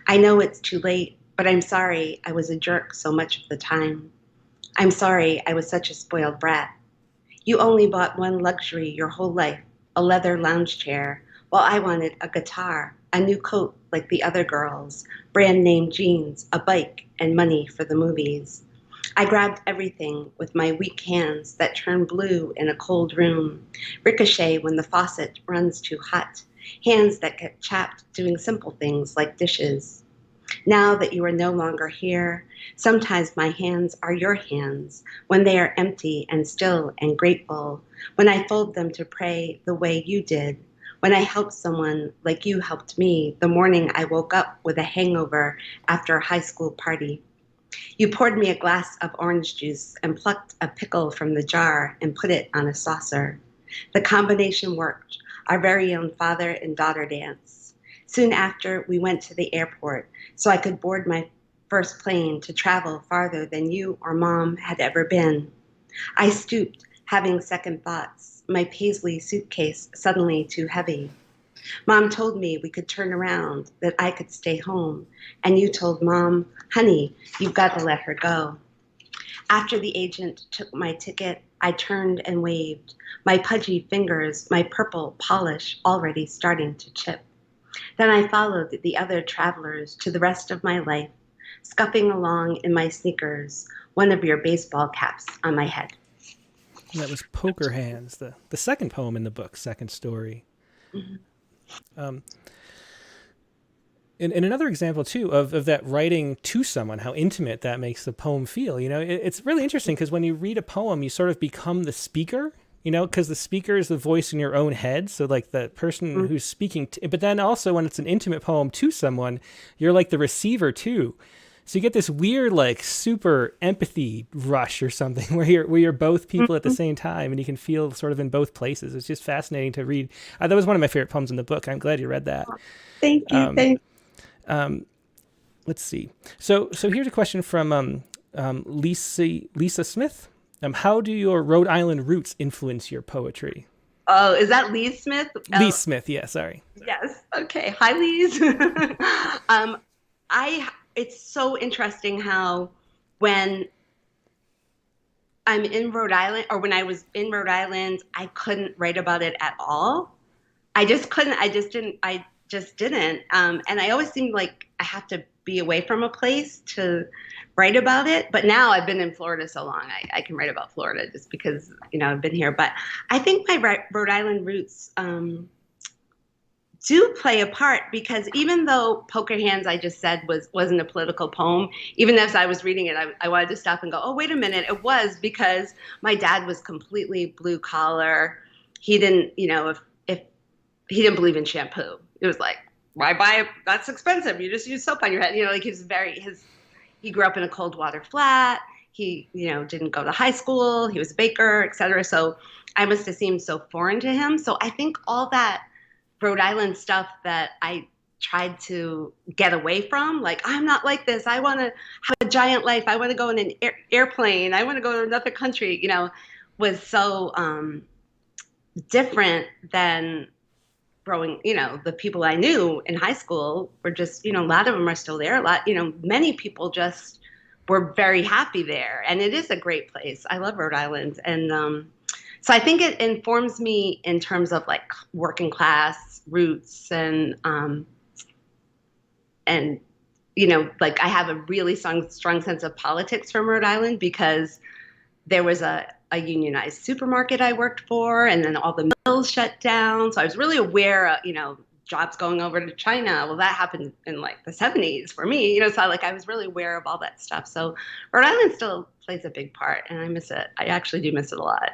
S2: I know it's too late, but I'm sorry I was a jerk so much of the time. I'm sorry I was such a spoiled brat. You only bought one luxury your whole life, a leather lounge chair, while I wanted a guitar, a new coat like the other girls, brand name jeans, a bike, and money for the movies. I grabbed everything with my weak hands that turn blue in a cold room, ricochet when the faucet runs too hot, hands that get chapped doing simple things like dishes. Now that you are no longer here, sometimes my hands are your hands when they are empty and still and grateful, when I fold them to pray the way you did, when I helped someone like you helped me the morning I woke up with a hangover after a high school party. You poured me a glass of orange juice and plucked a pickle from the jar and put it on a saucer. The combination worked, our very own father and daughter dance. Soon after, we went to the airport so I could board my first plane to travel farther than you or Mom had ever been. I stooped, having second thoughts, my paisley suitcase suddenly too heavy. Mom told me we could turn around, that I could stay home, and you told Mom, "Honey, you've got to let her go." After the agent took my ticket, I turned and waved, my pudgy fingers, my purple polish already starting to chip. Then I followed the other travelers to the rest of my life, scuffing along in my sneakers, one of your baseball caps on my head.
S1: And that was Poker Hands, the second poem in the book, second story.
S2: Mhm.
S1: Um, And another example too of that writing to someone, how intimate that makes the poem feel. It's really interesting because when you read a poem, you sort of become the speaker, because the speaker is the voice in your own head. So like the person who's speaking, but then also when it's an intimate poem to someone, you're like the receiver too. So you get this weird, like super empathy rush or something where you're both people at the same time and you can feel sort of in both places. It's just fascinating to read. That was one of my favorite poems in the book. I'm glad you read that.
S2: Thank you. Thanks.
S1: Let's see. So here's a question from Lisa Smith. How do your Rhode Island roots influence your poetry?
S2: Oh, is that Lee Smith?
S1: Lee Smith, yeah, sorry.
S2: Yes. Okay. Hi, Lise. It's so interesting how when I'm in Rhode Island, or when I was in Rhode Island, I couldn't write about it at all. I just couldn't. I just didn't. And I always seemed like I have to be away from a place to write about it. But now I've been in Florida so long, I can write about Florida just because, I've been here. But I think my Rhode Island roots do play a part, because even though Poker Hands, I just said, wasn't a political poem, even as I was reading it, I wanted to stop and go, oh, wait a minute. It was, because my dad was completely blue collar. He didn't, if he didn't believe in shampoo. It was like, why buy it? That's expensive. You just use soap on your head. He grew up in a cold water flat. He, didn't go to high school. He was a baker, et cetera. So I must have seemed so foreign to him. So I think all that Rhode Island stuff that I tried to get away from, like, I'm not like this. I want to have a giant life. I want to go in an airplane. I want to go to another country, was so different than growing, the people I knew in high school were just, a lot of them are still there. Many people just were very happy there. And it is a great place. I love Rhode Island. And so I think it informs me in terms of like working class roots and like I have a really strong sense of politics from Rhode Island, because there was a unionized supermarket I worked for, and then all the mills shut down. So I was really aware of, jobs going over to China. Well, that happened in like the 70s for me, so I was really aware of all that stuff. So Rhode Island still plays a big part, and I miss it. I actually do miss it a lot.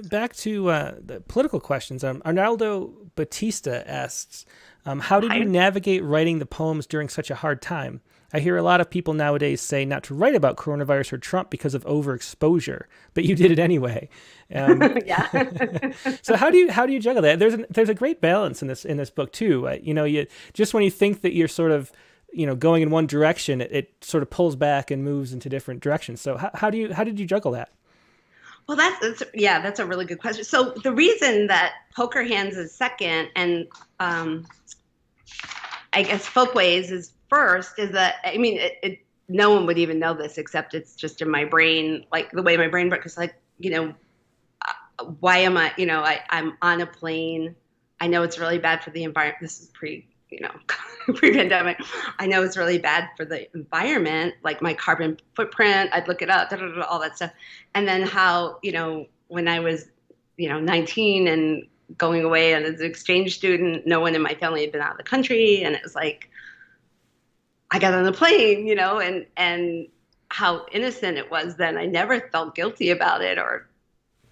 S1: Back to the political questions. Arnaldo Batista asks, how did you navigate writing the poems during such a hard time? I hear a lot of people nowadays say not to write about coronavirus or Trump because of overexposure, but you did it anyway.
S2: Yeah.
S1: So how do you juggle that? There's a great balance in this book too. You just when you think that you're sort of going in one direction, it sort of pulls back and moves into different directions. So how did you juggle that?
S2: Well, that's a really good question. So the reason that Poker Hands is second, and I guess Folkways is first, is that, no one would even know this, except it's just in my brain, like the way my brain works. It's like, why am I, I'm on a plane. I know it's really bad for the environment. This is pre-pandemic. I know it's really bad for the environment, like my carbon footprint. I'd look it up, all that stuff. And then how, when I was, 19 and going away and as an exchange student, no one in my family had been out of the country. And it was like, I got on the plane, and how innocent it was then. I never felt guilty about it or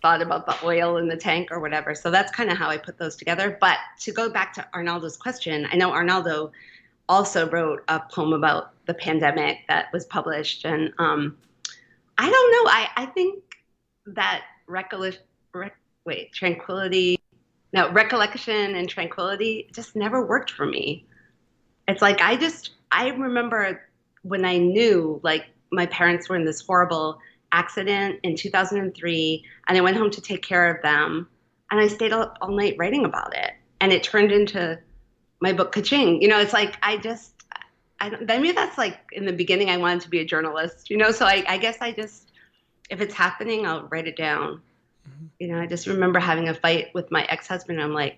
S2: thought about the oil in the tank or whatever. So that's kind of how I put those together. But to go back to Arnaldo's question, I know Arnaldo also wrote a poem about the pandemic that was published. And I don't know. I think that recollection and tranquility just never worked for me. It's like I remember when I knew, like, my parents were in this horrible accident in 2003, and I went home to take care of them, and I stayed up all night writing about it, and it turned into my book Ka-Ching. It's like maybe that's like in the beginning I wanted to be a journalist, so I guess if it's happening, I'll write it down. Mm-hmm. I just remember having a fight with my ex-husband. I'm like,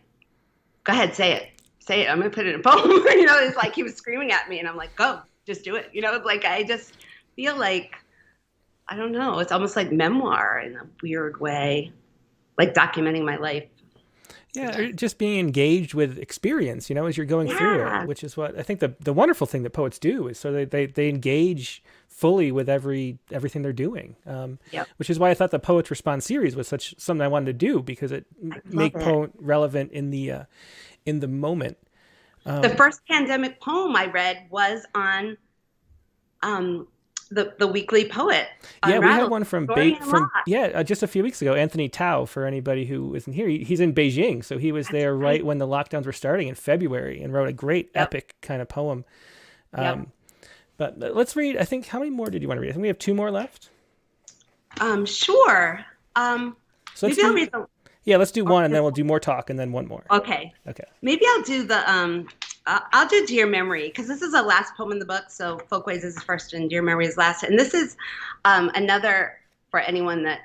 S2: go ahead, say it. I'm going to put it in a poem. It's like he was screaming at me, and I'm like, go, just do it. Like I just feel like, I don't know, it's almost like memoir in a weird way, like documenting my life.
S1: Yeah, or just being engaged with experience, as you're going through it,
S2: Yeah.
S1: which is what I think the wonderful thing that poets do is so they engage fully with everything they're doing,
S2: Yep.
S1: which is why I thought the Poets Respond series was such something I wanted to do because it make
S2: it.
S1: poet relevant in the moment.
S2: The first pandemic poem I read was on the Weekly Poet.
S1: Yeah, we had
S2: Unraveled,
S1: one from
S2: Story and Loss.
S1: just a few weeks ago. Anthony Tao, for anybody who isn't here, he's in Beijing, so he was there right when the lockdowns were starting in February and wrote a great epic kind of poem. But let's read. I think how many more did you want to read? I think we have 2 more left.
S2: Sure.
S1: So
S2: Maybe I'll read the.
S1: Yeah, let's do one, and then we'll do more talk, and then one more.
S2: Okay.
S1: Okay.
S2: Maybe I'll do the I'll do Dear Memory, because this is the last poem in the book. So Folkways is first and Dear Memory is last. And this is another for anyone that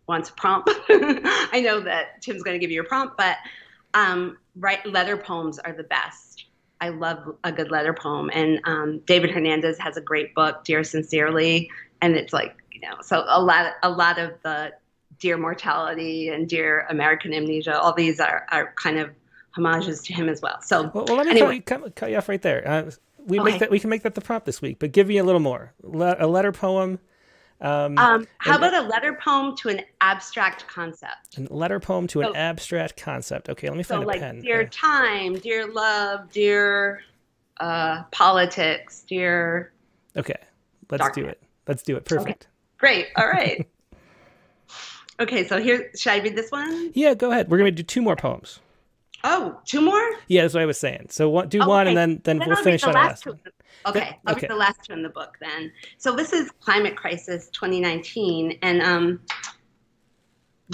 S2: wants a prompt. I know that Tim's going to give you a prompt, but letter poems are the best. I love a good letter poem. And David Hernandez has a great book, Dear Sincerely. And it's like, so a lot of the Dear Mortality and Dear American Amnesia, all these are kind of homages to him as well. So,
S1: well let me
S2: anyway.
S1: cut you off right there. We can make that the prompt this week, but give me a little more. A letter poem.
S2: How about a letter poem to an abstract concept?
S1: A letter poem to an abstract concept. Okay, let me find a pen.
S2: Dear time, dear love, dear politics, dear.
S1: Okay, let's
S2: darkness.
S1: do it. Let's do it. Perfect.
S2: Okay. Great. All right. Okay, so should I read this one?
S1: Yeah, go ahead. We're going to do 2 more poems.
S2: Oh, 2 more?
S1: Yeah, that's what I was saying. So do one, and then we'll finish on the last one.
S2: Okay, I'll read the last 2 in the book then. So this is Climate Crisis 2019, and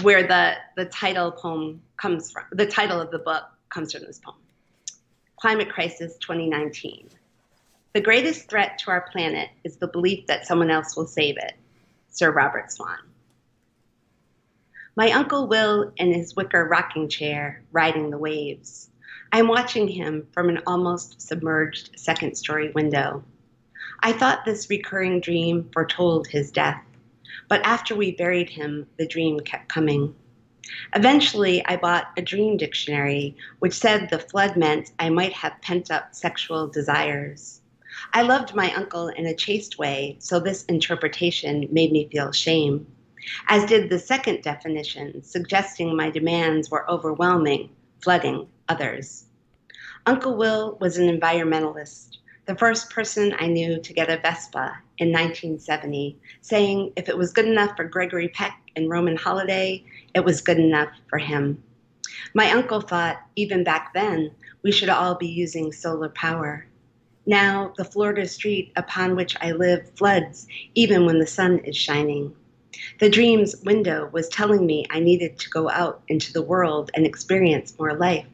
S2: where the title poem comes from. The title of the book comes from this poem. Climate Crisis 2019. The greatest threat to our planet is the belief that someone else will save it. Sir Robert Swan. My Uncle Will in his wicker rocking chair, riding the waves. I'm watching him from an almost submerged second-story window. I thought this recurring dream foretold his death, but after we buried him, the dream kept coming. Eventually, I bought a dream dictionary, which said the flood meant I might have pent-up sexual desires. I loved my uncle in a chaste way, so this interpretation made me feel shame, as did the second definition, suggesting my demands were overwhelming, flooding others. Uncle Will was an environmentalist, the first person I knew to get a Vespa in 1970, saying if it was good enough for Gregory Peck and Roman Holiday, it was good enough for him. My uncle thought, even back then, we should all be using solar power. Now, the Florida street upon which I live floods even when the sun is shining. The dream's window was telling me I needed to go out into the world and experience more life,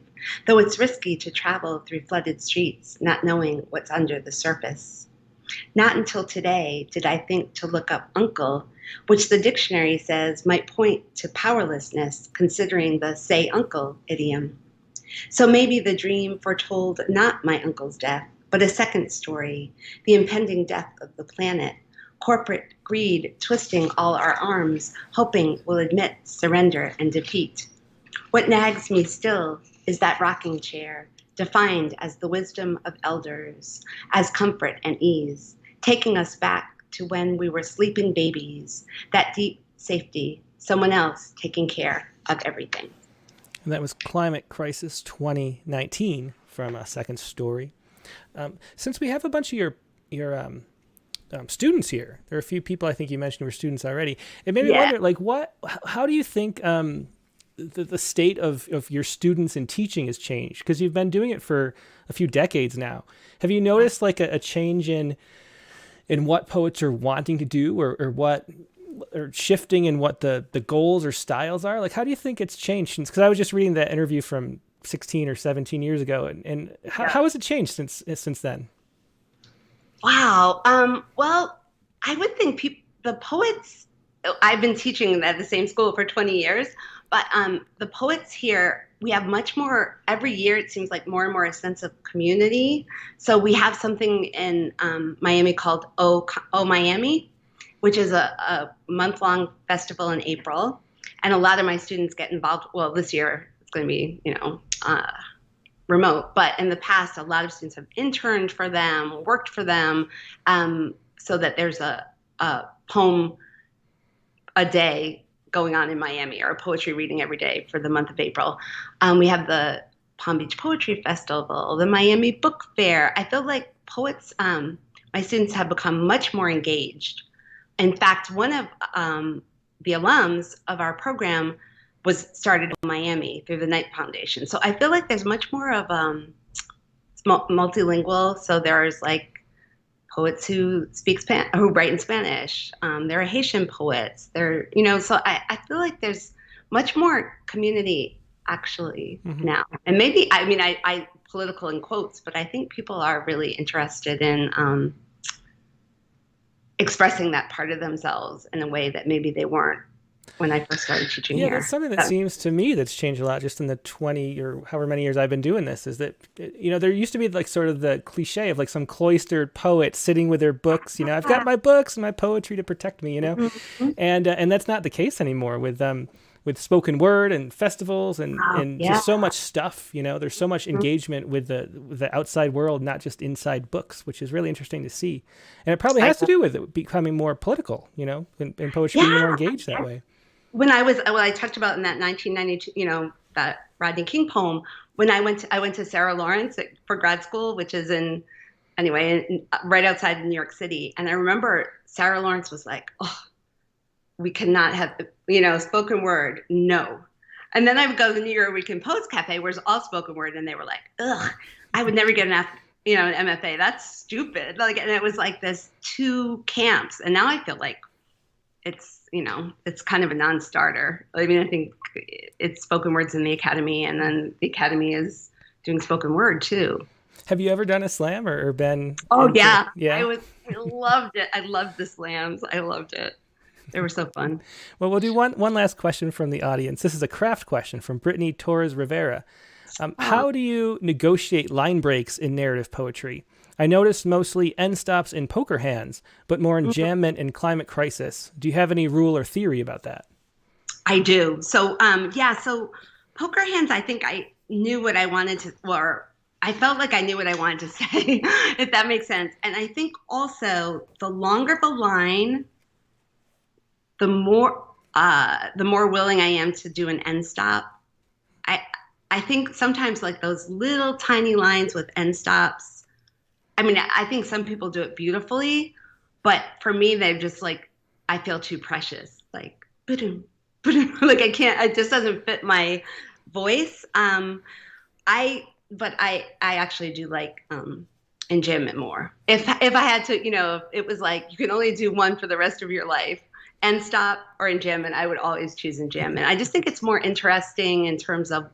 S2: though it's risky to travel through flooded streets, not knowing what's under the surface. Not until today did I think to look up uncle, which the dictionary says might point to powerlessness, considering the say uncle idiom. So maybe the dream foretold not my uncle's death, but a second story, the impending death of the planet, corporate greed twisting all our arms, hoping we'll admit surrender and defeat. What nags me still is that rocking chair, defined as the wisdom of elders, as comfort and ease, taking us back to when we were sleeping babies, that deep safety, someone else taking care of everything.
S1: And that was Climate Crisis 2019 from a Second Story. Since we have a bunch of your students here, there are a few people I think you mentioned were students already. It made me wonder, how do you think the state of your students in teaching has changed? Because you've been doing it for a few decades now. Have you noticed like a change in what poets are wanting to do, or shifting in what the goals or styles are? Like, how do you think it's changed? Because I was just reading that interview from 16 or 17 years ago, and how has it changed since then?
S2: Wow. Well, I would think the poets, I've been teaching at the same school for 20 years, but the poets here, we have much more, every year it seems like more and more a sense of community. So we have something in Miami called Oh Miami, which is a month-long festival in April. And a lot of my students get involved. Well, this year it's going to be, remote, but in the past, a lot of students have interned for them, worked for them, so that there's a poem a day going on in Miami, or a poetry reading every day for the month of April. We have the Palm Beach Poetry Festival, the Miami Book Fair. I feel like poets, my students have become much more engaged. In fact, one of the alums of our program was started in Miami through the Knight Foundation. So I feel like there's much more of multilingual. So there's like poets who who write in Spanish. There are Haitian poets. So I feel like there's much more community actually now. And maybe, I political in quotes, but I think people are really interested in expressing that part of themselves in a way that maybe they weren't when I first started teaching here.
S1: Yeah, that's something that seems to me that's changed a lot just in the 20 or however many years I've been doing this, is that, there used to be like sort of the cliche of like some cloistered poet sitting with their books, I've got my books and my poetry to protect me, and that's not the case anymore with spoken word and festivals and just so much stuff, there's so much engagement with the outside world, not just inside books, which is really interesting to see. And it probably has to do with it becoming more political, and poetry being more engaged that way.
S2: When I talked about in that 1992, that Rodney King poem, when I went to Sarah Lawrence for grad school, which is right outside New York City. And I remember Sarah Lawrence was like, oh, we cannot have, spoken word. No. And then I would go to the New York Weekend Poets Cafe, where it's all spoken word. And they were like, ugh, I would never get an MFA. That's stupid. And it was like this two camps. And now I feel like it's kind of a non-starter. I think it's spoken words in the academy, and then the academy is doing spoken word too.
S1: Have you ever done a slam or been?
S2: Oh yeah. I loved it. I loved the slams. I loved it. They were so fun.
S1: Well, we'll do one last question from the audience. This is a craft question from Brittany Torres Rivera. How do you negotiate line breaks in narrative poetry? I noticed mostly end stops in poker hands, but more enjambment and climate crisis. Do you have any rule or theory about that?
S2: I do. So, so poker hands, I think I knew what I wanted to, or I felt like I knew what I wanted to say, if that makes sense. And I think also the longer the line, the more willing I am to do an end stop. I think sometimes like those little tiny lines with end stops, I think some people do it beautifully, but for me, they're just like, I feel too precious. Like, ba-doom, ba-doom. Like I can't, it just doesn't fit my voice. I actually do like enjambment more. If I had to, if it was like, you can only do one for the rest of your life, end stop or enjambment, I would always choose enjambment. I just think it's more interesting in terms of,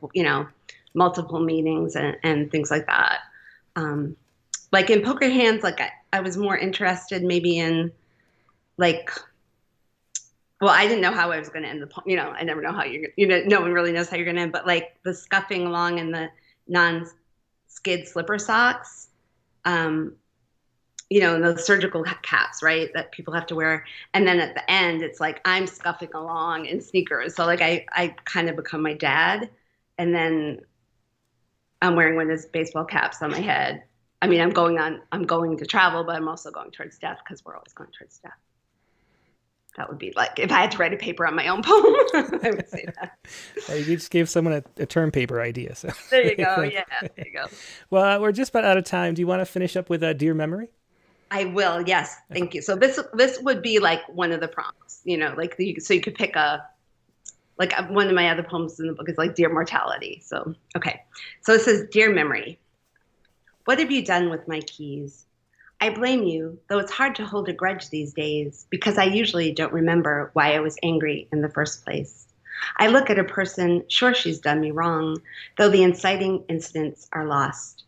S2: multiple meanings and things like that. Like in poker hands, like I was more interested maybe in like, well, I didn't know how I was going to end the poem. I never know how no one really knows how you're going to end, but like the scuffing along in the non-skid slipper socks, and those surgical caps, right, that people have to wear. And then at the end, it's like I'm scuffing along in sneakers. So like I kind of become my dad, and then I'm wearing one of those baseball caps on my head. I'm going to travel, but I'm also going towards death, because we're always going towards death. That would be like, if I had to write a paper on my own poem, I would say that.
S1: You just gave someone a term paper idea. So
S2: there you go. Yeah, there you go.
S1: Well, we're just about out of time. Do you want to finish up with a Dear Memory?
S2: I will. Yes. Thank you. So this would be like one of the prompts, so you could pick one of my other poems in the book is like Dear Mortality. So, okay. So it says, Dear Memory, what have you done with my keys? I blame you, though it's hard to hold a grudge these days, because I usually don't remember why I was angry in the first place. I look at a person, sure she's done me wrong, though the inciting incidents are lost.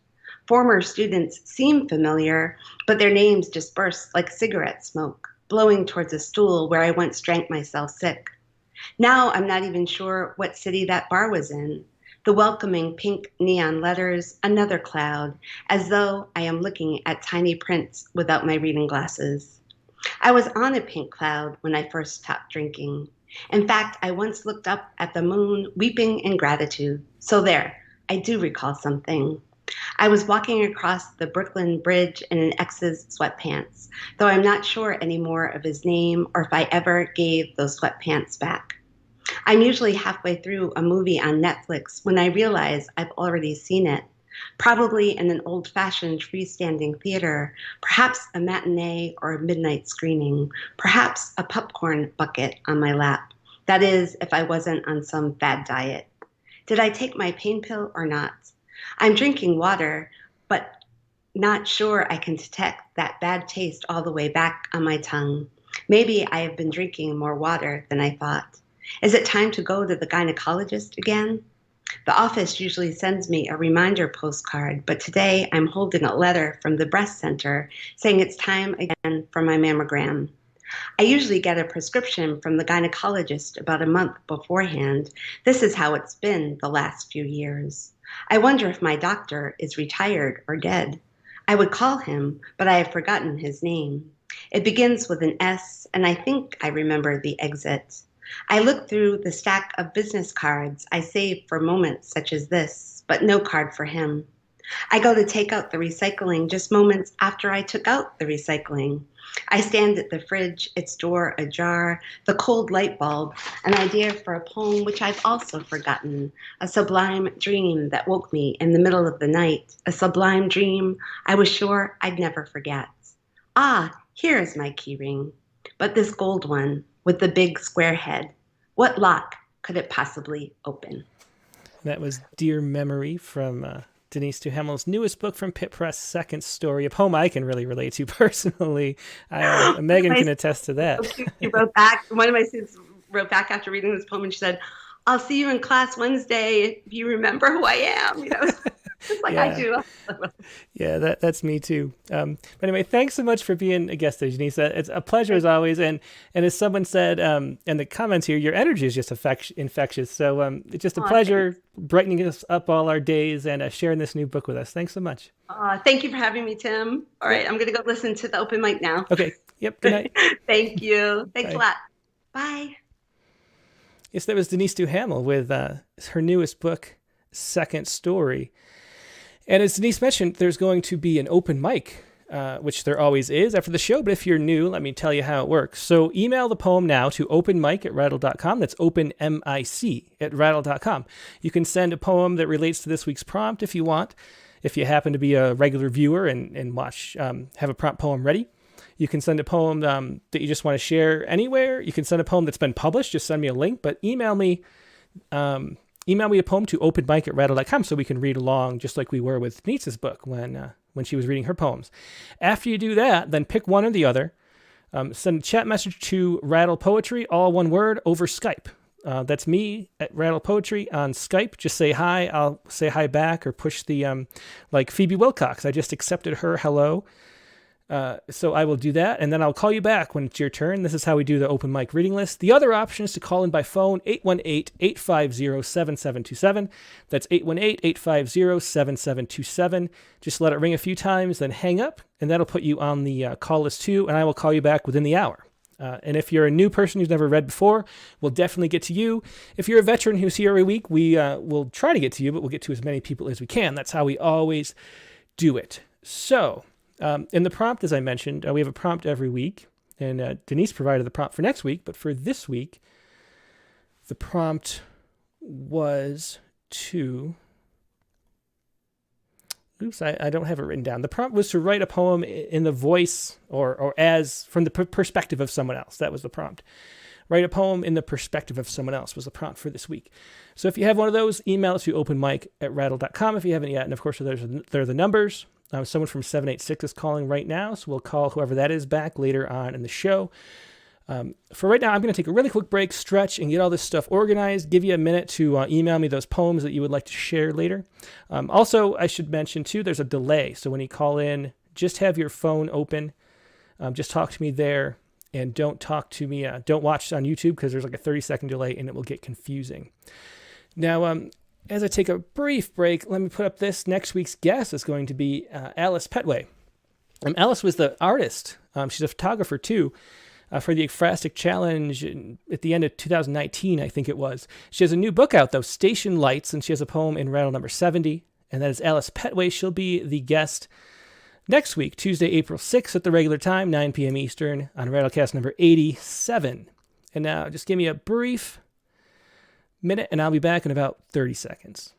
S2: Former students seem familiar, but their names disperse like cigarette smoke, blowing towards a stool where I once drank myself sick. Now I'm not even sure what city that bar was in. The welcoming pink neon letters, another cloud, as though I am looking at tiny prints without my reading glasses. I was on a pink cloud when I first stopped drinking. In fact, I once looked up at the moon, weeping in gratitude. So there, I do recall something. I was walking across the Brooklyn Bridge in an ex's sweatpants, though I'm not sure anymore of his name or if I ever gave those sweatpants back. I'm usually halfway through a movie on Netflix when I realize I've already seen it, probably in an old-fashioned freestanding theater, perhaps a matinee or a midnight screening, perhaps a popcorn bucket on my lap. That is, if I wasn't on some fad diet. Did I take my pain pill or not? I'm drinking water, but not sure I can detect that bad taste all the way back on my tongue. Maybe I have been drinking more water than I thought. Is it time to go to the gynecologist again? The office usually sends me a reminder postcard, but today I'm holding a letter from the breast center saying it's time again for my mammogram. I usually get a prescription from the gynecologist about a month beforehand. This is how it's been the last few years. I wonder if my doctor is retired or dead. I would call him, but I have forgotten his name. It begins with an S, and I think I remember the exit. I look through the stack of business cards I saved for moments such as this, but no card for him. I go to take out the recycling just moments after I took out the recycling. I stand at the fridge, its door ajar, the cold light bulb, an idea for a poem which I've also forgotten, a sublime dream that woke me in the middle of the night, a sublime dream I was sure I'd never forget. Ah, here is my key ring, but this gold one with the big square head. What lock could it possibly open?
S1: That was Dear Memory from Denise Duhamel's newest book from Pitt Press, Second Story, a poem I can really relate to personally. Megan can attest to that.
S2: She wrote back, one of my students wrote back after reading this poem, and she said, I'll see you in class Wednesday if you remember who I am. You know, just like I do.
S1: Yeah, that's me too. But anyway, thanks so much for being a guest there, Denise. It's a pleasure as always. And as someone said in the comments here, your energy is just infectious. So it's just a pleasure brightening us up all our days and sharing this new book with us. Thanks so much.
S2: Thank you for having me, Tim. All right, I'm going to go listen to the open mic now.
S1: Okay. Yep. Good night.
S2: Thank you. Thanks a lot. Bye.
S1: Yes, that was Denise Duhamel with her newest book, Second Story. And as Denise mentioned, there's going to be an open mic, which there always is after the show. But if you're new, let me tell you how it works. So email the poem now to openmic@rattle.com. That's openmic@rattle.com. You can send a poem that relates to this week's prompt if you want. If you happen to be a regular viewer and watch, have a prompt poem ready. You can send a poem that you just want to share anywhere. You can send a poem that's been published. Just send me a link. But email me a poem to openmic@rattle.com so we can read along just like we were with Denise's book when she was reading her poems. After you do that, then pick one or the other. Send a chat message to Rattle Poetry, all one word, over Skype. That's me at Rattle Poetry on Skype. Just say hi. I'll say hi back or push the, like Phoebe Wilcox. I just accepted her hello. So I will do that, and then I'll call you back when it's your turn. This is how we do the open mic reading list. The other option is to call in by phone, 818-850-7727. That's 818-850-7727. Just let it ring a few times, then hang up, and that'll put you on the call list too, and I will call you back within the hour. And if you're a new person who's never read before, we'll definitely get to you. If you're a veteran who's here every week, we will try to get to you, but we'll get to as many people as we can. That's how we always do it. So... in the prompt, as I mentioned, we have a prompt every week, and Denise provided the prompt for next week, but for this week, the prompt was to... Oops, I don't have it written down. The prompt was to write a poem in the voice or as from the perspective of someone else. That was the prompt. Write a poem in the perspective of someone else was the prompt for this week. So if you have one of those, email it to openmic@rattle.com if you haven't yet. And of course, there are the numbers. Someone from 786 is calling right now, so we'll call whoever that is back later on in the show. For right now, I'm going to take a really quick break, stretch, and get all this stuff organized. Give you a minute to email me those poems that you would like to share later. Also, I should mention, too, there's a delay. So when you call in, just have your phone open. Just talk to me there, and don't talk to me. Don't watch on YouTube because there's like a 30-second delay, and it will get confusing. Now, as I take a brief break, let me put up this. Next week's guest is going to be Alice Petway. Alice was the artist. She's a photographer, too. for the Ekphrastic Challenge at the end of 2019, I think it was. She has a new book out, though, Station Lights, and she has a poem in Rattle number 70, and that is Alice Petway. She'll be the guest next week, Tuesday, April 6th at the regular time, 9 p.m. Eastern, on Rattlecast number 87. And now, just give me a brief minute, and I'll be back in about 30 seconds.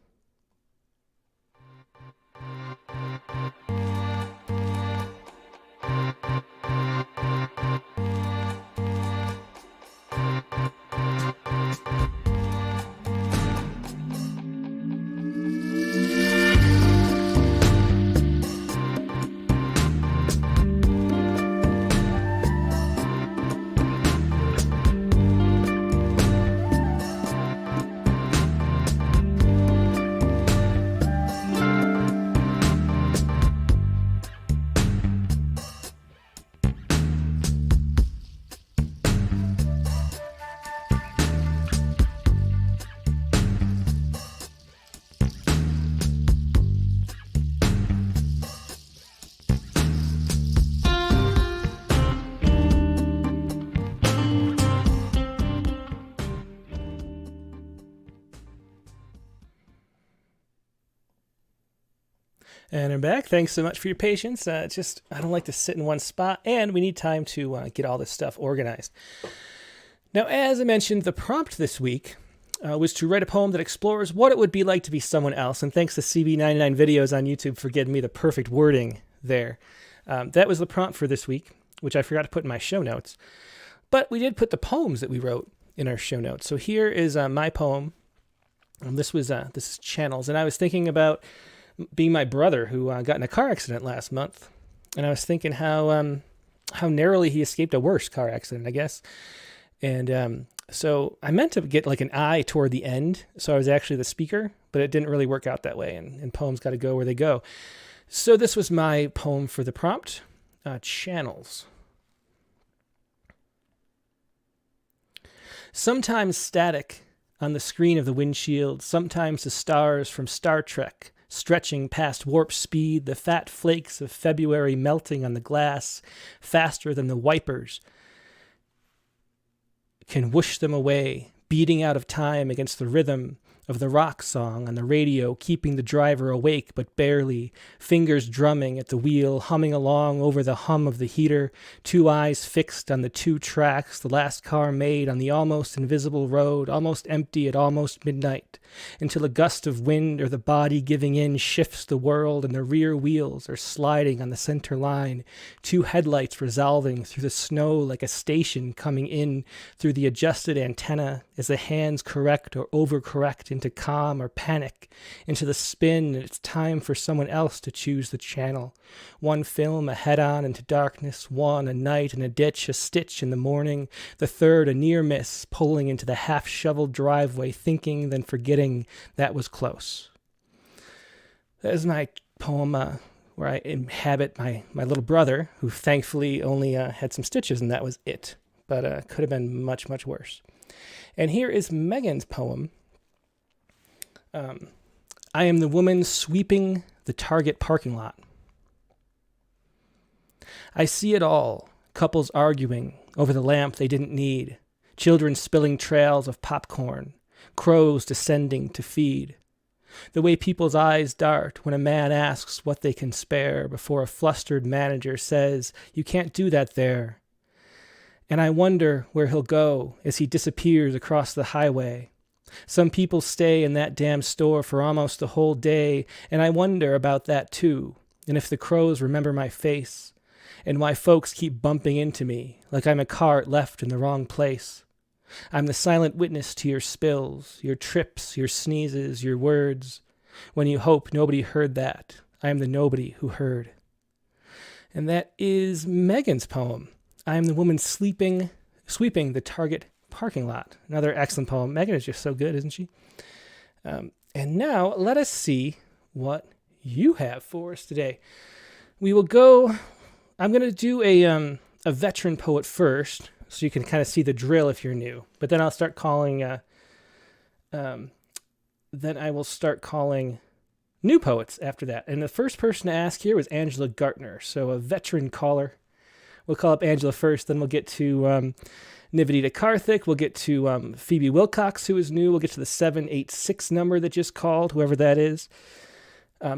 S1: And I'm back. Thanks so much for your patience. I don't like to sit in one spot, and we need time to get all this stuff organized. Now, as I mentioned, the prompt this week was to write a poem that explores what it would be like to be someone else. And thanks to CB99 Videos on YouTube for getting me the perfect wording there. That was the prompt for this week, which I forgot to put in my show notes. But we did put the poems that we wrote in our show notes. So here is my poem. This is Channels, and I was thinking about being my brother who got in a car accident last month. And I was thinking how narrowly he escaped a worse car accident, I guess. And so I meant to get like an I toward the end, so I was actually the speaker, but it didn't really work out that way, and poems got to go where they go. So this was my poem for the prompt, Channels. Sometimes static on the screen of the windshield, sometimes the stars from Star Trek, stretching past warp speed, the fat flakes of February melting on the glass faster than the wipers can whoosh them away, beating out of time against the rhythm of the rock song on the radio, keeping the driver awake but barely, fingers drumming at the wheel, humming along over the hum of the heater, two eyes fixed on the two tracks the last car made on the almost invisible road, almost empty at almost midnight, until a gust of wind or the body giving in shifts the world and the rear wheels are sliding on the center line, two headlights resolving through the snow like a station coming in through the adjusted antenna as the hands correct or overcorrect into calm or panic, into the spin, and it's time for someone else to choose the channel. One film, a head-on into darkness, one, a night in a ditch, a stitch in the morning, the third, a near miss, pulling into the half-shoveled driveway, thinking, then forgetting that was close. That is my poem where I inhabit my little brother, who thankfully only had some stitches, and that was it. But could have been much, much worse. And here is Megan's poem. I am the woman sweeping the Target parking lot. I see it all. Couples arguing over the lamp they didn't need. Children spilling trails of popcorn. Crows descending to feed. The way people's eyes dart when a man asks what they can spare before a flustered manager says, "You can't do that there." And I wonder where he'll go as he disappears across the highway. Some people stay in that damn store for almost the whole day, and I wonder about that too, and if the crows remember my face, and why folks keep bumping into me like I'm a cart left in the wrong place. I'm the silent witness to your spills, your trips, your sneezes, your words. When you hope nobody heard that, I am the nobody who heard. And that is Megan's poem. I am the woman sweeping the Target parking lot. Another excellent poem. Megan is just so good, isn't she? And now let us see what you have for us today. We will go. I'm going to do a veteran poet first, so you can kind of see the drill if you're new. But then I'll start calling. Then I will start calling new poets after that. And the first person to ask here was Angela Gartner, so a veteran caller. We'll call up Angela first, then we'll get to Nivedita Karthik. We'll get to Phoebe Wilcox, who is new. We'll get to the 786 number that just called, whoever that is.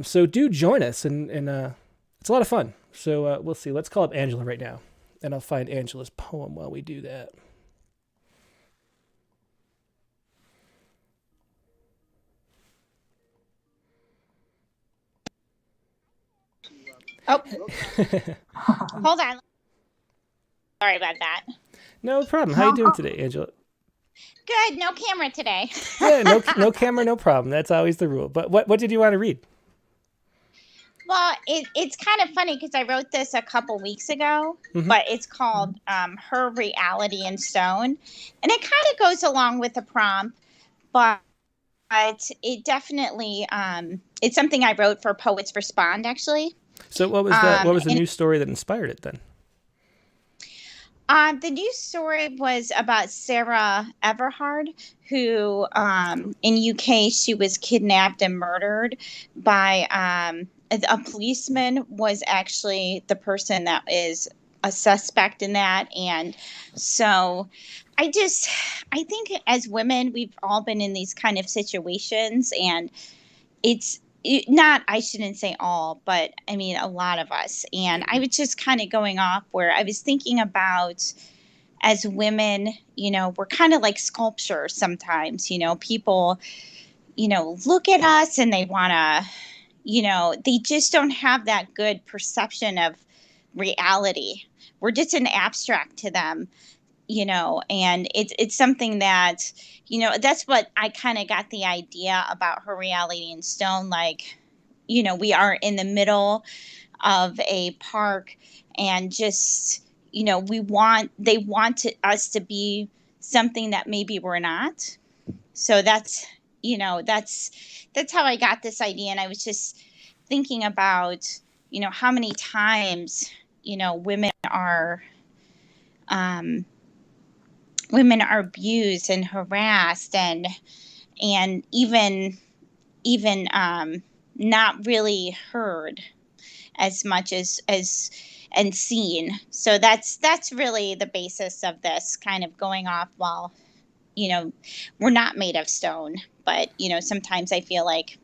S1: So do join us, and it's a lot of fun. So we'll see. Let's call up Angela right now, and I'll find Angela's poem while we do that.
S3: Oh, hold on. Sorry about that.
S1: No problem. How you doing today, Angela?
S3: Good. No camera today.
S1: Yeah, no camera, no problem. That's always the rule. But what did you want to read?
S3: Well, it's kind of funny because I wrote this a couple weeks ago, but it's called Her Reality in Stone. And it kind of goes along with the prompt, but it definitely, it's something I wrote for Poets Respond, actually.
S1: So what was the news story that inspired it then?
S3: The news story was about Sarah Everhard, who in UK, she was kidnapped and murdered by a policeman was actually the person that is a suspect in that. And so I think as women, we've all been in these kind of situations, and I shouldn't say all, but I mean, a lot of us. And I was just kind of going off where I was thinking about, as women, we're kind of like sculptures sometimes, people, look at us and they want to, they just don't have that good perception of reality. We're just an abstract to them, and it's something that, that's what I kind of got the idea about Her Reality in Stone. Like, we are in the middle of a park, and just, they want us to be something that maybe we're not. So that's how I got this idea. And I was just thinking about, how many times, women are abused and harassed and even not really heard as much as and seen. So that's really the basis of this, kind of going off while, we're not made of stone, but, sometimes I feel like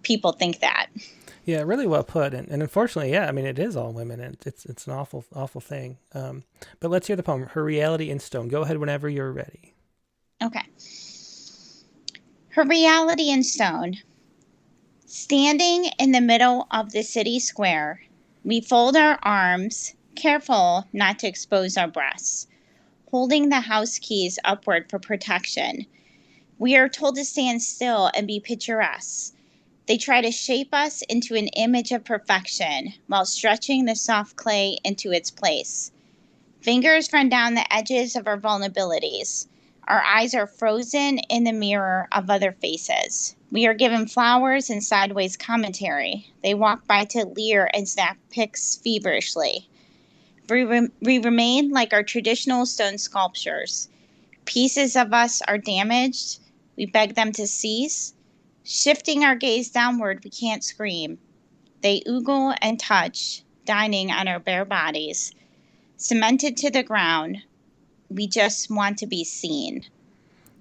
S3: people think that.
S1: Yeah, really well put. And unfortunately, yeah, I mean, it is all women, and it's an awful, awful thing. But let's hear the poem, Her Reality in Stone. Go ahead whenever you're ready.
S3: Okay. Her Reality in Stone. Standing in the middle of the city square, we fold our arms, careful not to expose our breasts, holding the house keys upward for protection. We are told to stand still and be picturesque. They try to shape us into an image of perfection while stretching the soft clay into its place. Fingers run down the edges of our vulnerabilities. Our eyes are frozen in the mirror of other faces. We are given flowers and sideways commentary. They walk by to leer and snap pics feverishly. We remain like our traditional stone sculptures. Pieces of us are damaged. We beg them to cease. Shifting our gaze downward, we can't scream. They oogle and touch, dining on our bare bodies. Cemented to the ground, we just want to be seen.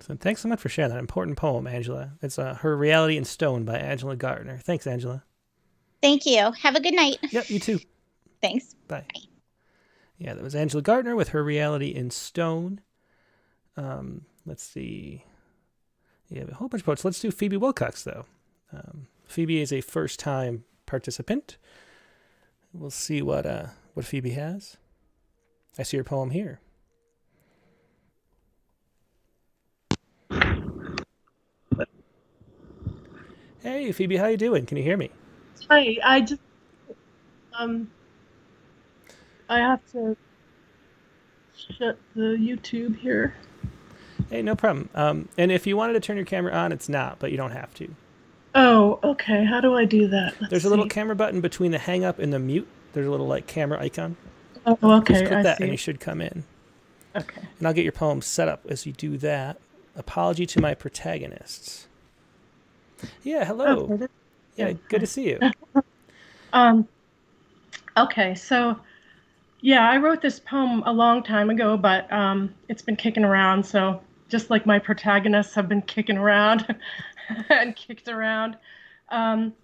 S1: So thanks so much for sharing that important poem, Angela. It's Her Reality in Stone by Angela Gartner. Thanks, Angela.
S3: Thank you. Have a good night.
S1: Yep, you too.
S3: Thanks.
S1: Bye. Yeah, that was Angela Gartner with Her Reality in Stone. Let's see. Yeah, a whole bunch of poets. Let's do Phoebe Wilcox, though. Phoebe is a first-time participant. We'll see what Phoebe has. I see your poem here. Hey, Phoebe, how you doing? Can you hear me?
S4: Hi, I just I have to shut the YouTube here.
S1: Hey, no problem. And if you wanted to turn your camera on, it's not, but you don't have to.
S4: Oh, okay. How do I do that?
S1: There's a little camera button between the hang up and the mute. There's a little camera icon.
S4: Oh, okay.
S1: Just click that
S4: see.
S1: and you should come in.
S4: Okay.
S1: And I'll get your poem set up as you do that. Apology to my protagonists. Yeah, hello.
S4: Okay,
S1: Good to see you.
S4: Okay, so Yeah, I wrote this poem a long time ago, but it's been kicking around. So just like my protagonists have been kicking around and kicked around. Um,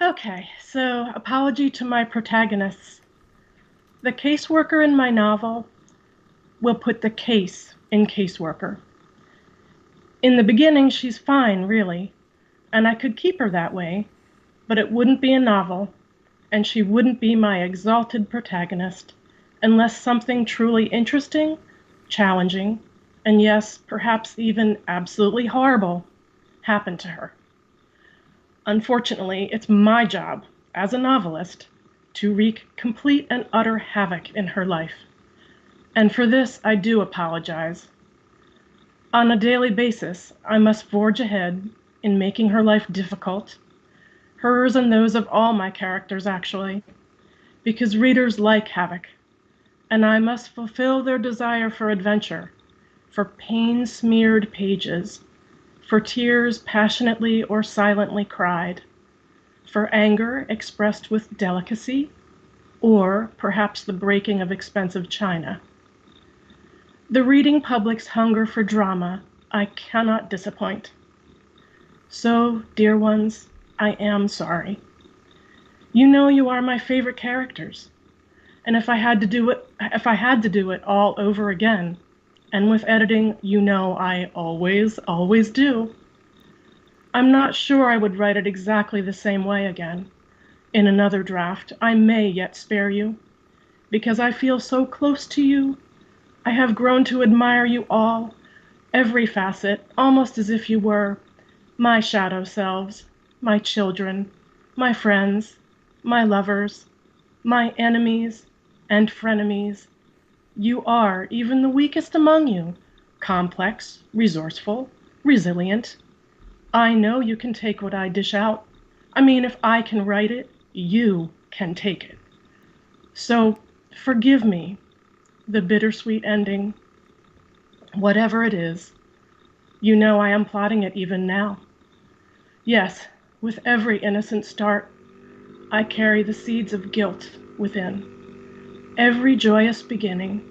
S4: okay, so apology to my protagonists. The caseworker in my novel will put the case in caseworker. In the beginning, she's fine, really, and I could keep her that way, but it wouldn't be a novel, and she wouldn't be my exalted protagonist unless something truly interesting, challenging, and yes, perhaps even absolutely horrible happened to her. Unfortunately, it's my job as a novelist to wreak complete and utter havoc in her life. And for this, I do apologize. On a daily basis, I must forge ahead in making her life difficult, hers and those of all my characters, actually, because readers like havoc, and I must fulfill their desire for adventure, for pain-smeared pages, for tears passionately or silently cried, for anger expressed with delicacy, or perhaps the breaking of expensive china. The reading public's hunger for drama I cannot disappoint. So, dear ones, I am sorry. You know you are my favorite characters, and if I had to do it all over again, and with editing, you know I always do, I'm not sure I would write it exactly the same way again. In another draft, I may yet spare you, because I feel so close to you. I have grown to admire you all, every facet, almost as if you were my shadow selves, my children, my friends, my lovers, my enemies and frenemies. You are, even the weakest among you, complex, resourceful, resilient. I know you can take what I dish out. I mean, if I can write it, you can take it. So forgive me the bittersweet ending, whatever it is. You know I am plotting it even now. Yes, with every innocent start, I carry the seeds of guilt within. Every joyous beginning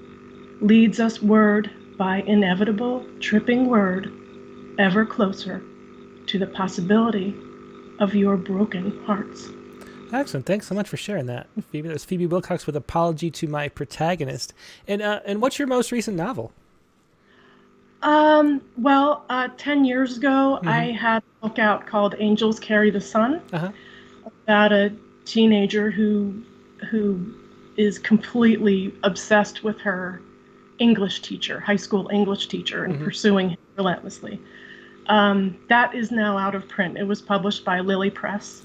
S4: leads us word by inevitable, tripping word, ever closer to the possibility of your broken hearts.
S1: Excellent. Thanks so much for sharing that, Phoebe. That was Phoebe Wilcox with Apology to My Protagonist. And what's your most recent novel?
S4: 10 years ago, I had a book out called Angels Carry the Sun, about a teenager who is completely obsessed with her English teacher, high school English teacher, and pursuing him relentlessly. That is now out of print. It was published by Lily Press.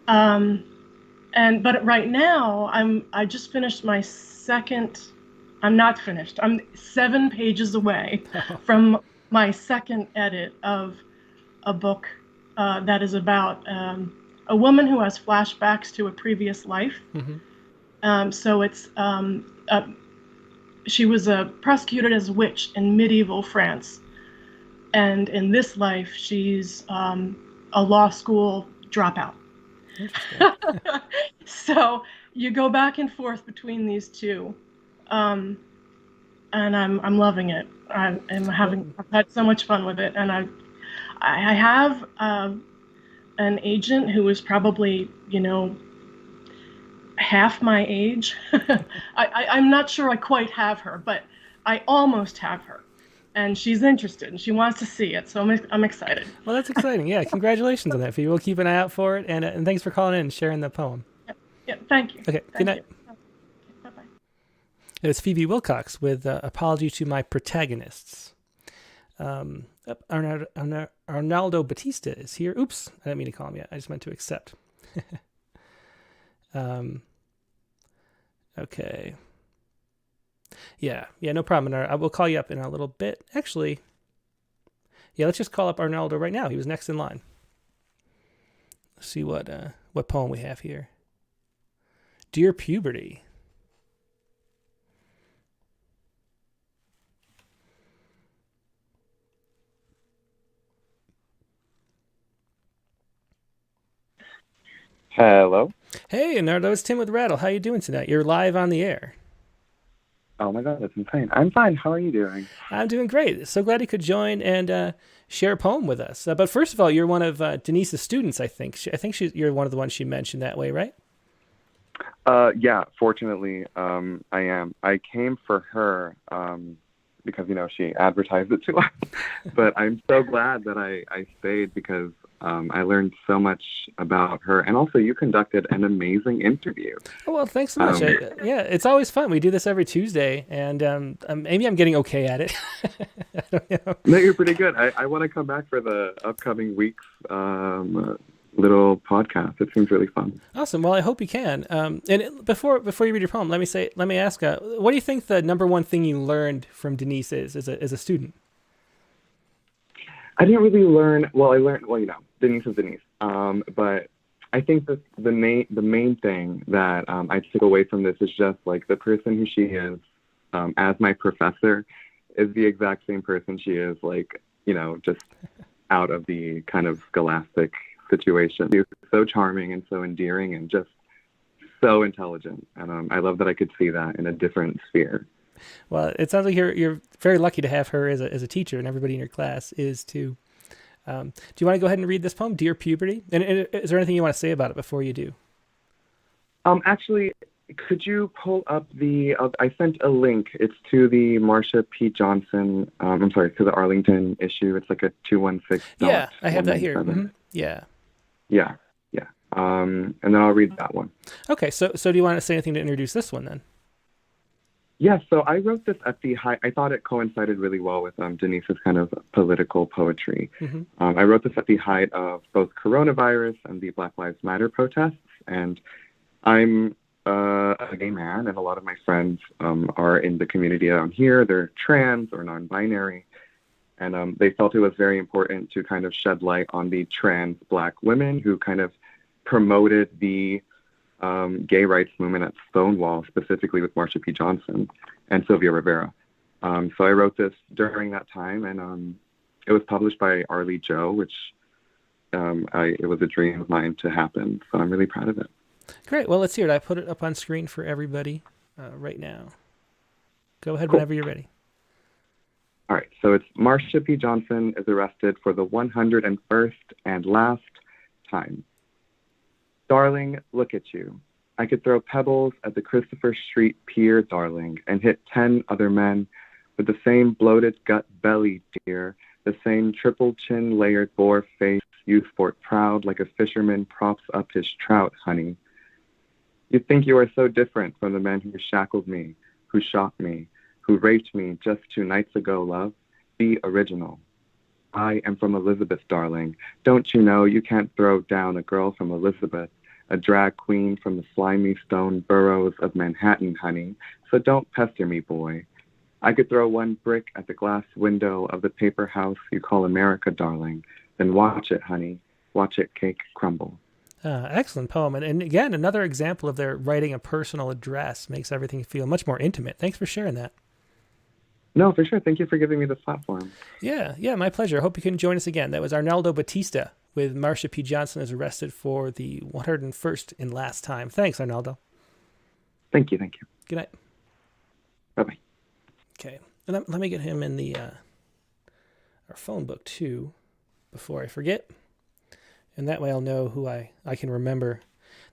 S4: But right now, I just finished my second. I'm not finished. I'm 7 pages away from my second edit of a book that is about a woman who has flashbacks to a previous life. So it's she was prosecuted as a witch in medieval France, and in this life she's a law school dropout. So you go back and forth between these two, and I'm loving it. I've had so much fun with it, and I have an agent who is probably half my age. I'm not sure I quite have her, but I almost have her. And she's interested, and she wants to see it, so I'm excited.
S1: Well, that's exciting. Yeah, congratulations on that, Phoebe. We'll keep an eye out for it, and thanks for calling in and sharing the poem.
S4: Yeah, thank you.
S1: Okay, good night.
S4: Bye-bye.
S1: It was Phoebe Wilcox with Apology to My Protagonists. Arnaldo Batista is here. Oops, I didn't mean to call him yet. I just meant to accept. Okay. Yeah, no problem. I will call you up in a little bit. Actually, yeah, let's just call up Arnaldo right now. He was next in line. Let's see what poem we have here. Dear Puberty.
S5: Hello.
S1: Hey, Arnaldo, it's Tim with Rattle. How you doing tonight? You're live on the air.
S5: Oh my God, that's insane. I'm fine. How are you doing?
S1: I'm doing great. So glad you could join and share a poem with us. But first of all, you're one of Denise's students, I think. You're one of the ones she mentioned that way, right?
S5: Yeah, fortunately, I am. I came for her because, she advertised it to us. But I'm so glad that I stayed because I learned so much about her. And also, you conducted an amazing interview.
S1: Oh, well, thanks so much. Yeah, it's always fun. We do this every Tuesday, and maybe I'm getting okay at it. I don't know.
S5: No, you're pretty good. I want to come back for the upcoming week's little podcast. It seems really fun.
S1: Awesome. Well, I hope you can. And before you read your poem, let me ask, what do you think the number one thing you learned from Denise is as a student?
S5: I didn't really learn. Well, I learned. Well, Denise is Denise. But I think that the main thing that I took away from this is just like the person who she is as my professor is the exact same person she is, like, just out of the kind of scholastic situation. She's so charming and so endearing and just so intelligent. And I love that I could see that in a different sphere.
S1: Well, it sounds like you're very lucky to have her as a teacher, and everybody in your class is too. Do you want to go ahead and read this poem, Dear Puberty? And is there anything you want to say about it before you do?
S5: Actually, could you pull up I sent a link. It's to the Marsha P. Johnson, to the Arlington issue. It's like a 216.
S1: Yeah, I have that here. Mm-hmm. Yeah.
S5: Yeah. And then I'll read that one.
S1: Okay, so do you want to say anything to introduce this one then?
S5: Yeah, so I wrote this at the height. I thought it coincided really well with Denise's kind of political poetry. Mm-hmm. I wrote this at the height of both coronavirus and the Black Lives Matter protests. And I'm a gay man, and a lot of my friends are in the community down here. They're trans or non-binary. And they felt it was very important to kind of shed light on the trans Black women who kind of promoted the gay rights movement at Stonewall, specifically with Marsha P. Johnson and Sylvia Rivera. So I wrote this during that time, and it was published by Arlie Joe, which it was a dream of mine to happen. So I'm really proud of it.
S1: Great. Well, let's hear it. I put it up on screen for everybody right now. Go ahead whenever you're ready.
S5: All right. So it's Marsha P. Johnson is arrested for the 101st and last time. Darling, look at you. I could throw pebbles at the Christopher Street Pier, darling, and hit 10 other men with the same bloated gut belly, dear, the same triple chin layered boar face you sport proud like a fisherman props up his trout, honey. You think you are so different from the men who shackled me, who shot me, who raped me just 2 nights ago, love. Be original. I am from Elizabeth, darling. Don't you know you can't throw down a girl from Elizabeth, a drag queen from the slimy stone boroughs of Manhattan, honey. So don't pester me, boy. I could throw 1 brick at the glass window of the paper house you call America, darling. Then watch it, honey. Watch it cake crumble.
S1: Excellent poem. And again, another example of their writing a personal address makes everything feel much more intimate. Thanks for sharing that.
S5: No, for sure. Thank you for giving me this platform.
S1: Yeah, my pleasure. I hope you can join us again. That was Arnaldo Batista with Marsha P. Johnson is arrested for the 101st and last time. Thanks, Arnaldo.
S5: Thank you.
S1: Good night.
S5: Bye-bye.
S1: Okay. And let me get him in the our phone book, too, before I forget. And that way I'll know who I can remember.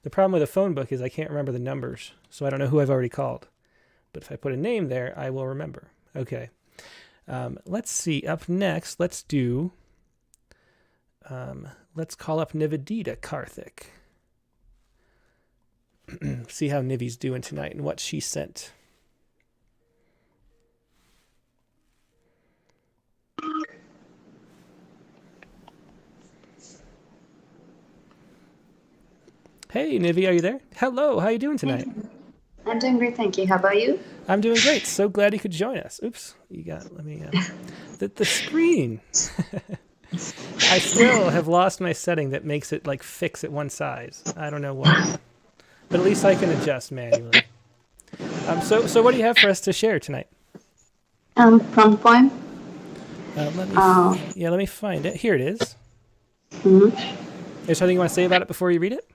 S1: The problem with a phone book is I can't remember the numbers, so I don't know who I've already called. But if I put a name there, I will remember. Okay. Let's see. Up next, let's call up Nivedita Karthik. See how Nivy's doing tonight and what she sent. Hey, Nivy, are you there? Hello, how are you doing tonight?
S6: I'm doing great, thank you. How about you?
S1: I'm doing great. So glad you could join us. Oops, let me, the screen. I still have lost my setting that makes it like fix at one size. I don't know why, but at least I can adjust manually. So what do you have for us to share tonight?
S6: Prompt poem.
S1: Let me find it. Here it is.
S6: Mm-hmm.
S1: Is there something you want to say about it before you read it?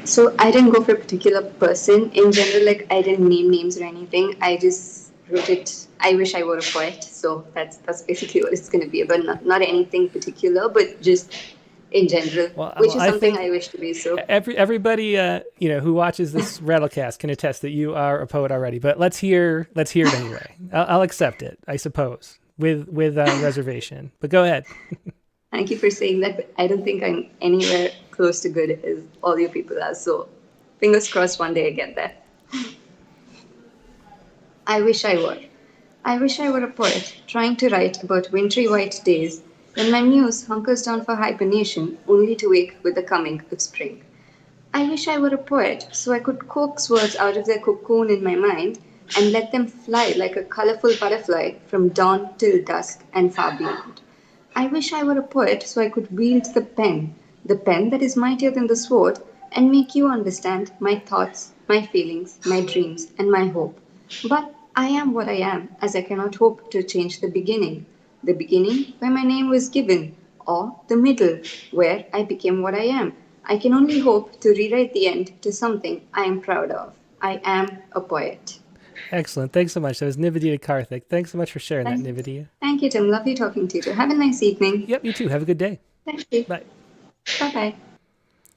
S6: So I didn't go for a particular person. In general, like I didn't name names or anything. I just wrote it. I wish I were a poet. So that's basically what it's going to be about. Not anything particular, but just in general, which is
S1: I
S6: something
S1: think
S6: I wish to be. So
S1: everybody who watches this Rattlecast can attest that you are a poet already. But let's hear it anyway. I'll accept it, I suppose, with reservation. But go ahead.
S6: thank you for saying that, but I don't think I'm anywhere close to good as all you people are. So fingers crossed one day I get there. I wish I were. I wish I were a poet, trying to write about wintry white days when my muse hunkers down for hibernation only to wake with the coming of spring. I wish I were a poet so I could coax words out of their cocoon in my mind and let them fly like a colorful butterfly from dawn till dusk and far beyond. I wish I were a poet so I could wield the pen that is mightier than the sword, and make you understand my thoughts, my feelings, my dreams, and my hope. But I am what I am, as I cannot hope to change the beginning where my name was given, or the middle, where I became what I am. I can only hope to rewrite the end to something I am proud of. I am a poet.
S1: Excellent. Thanks so much. That was Nivedita Karthik. Thanks so much for sharing that, Nivedita.
S6: Thank you, Tim. Lovely talking to you too. Have a nice evening.
S1: Yep, you too. Have a good day.
S6: Thank you.
S1: Bye.
S6: Bye-bye.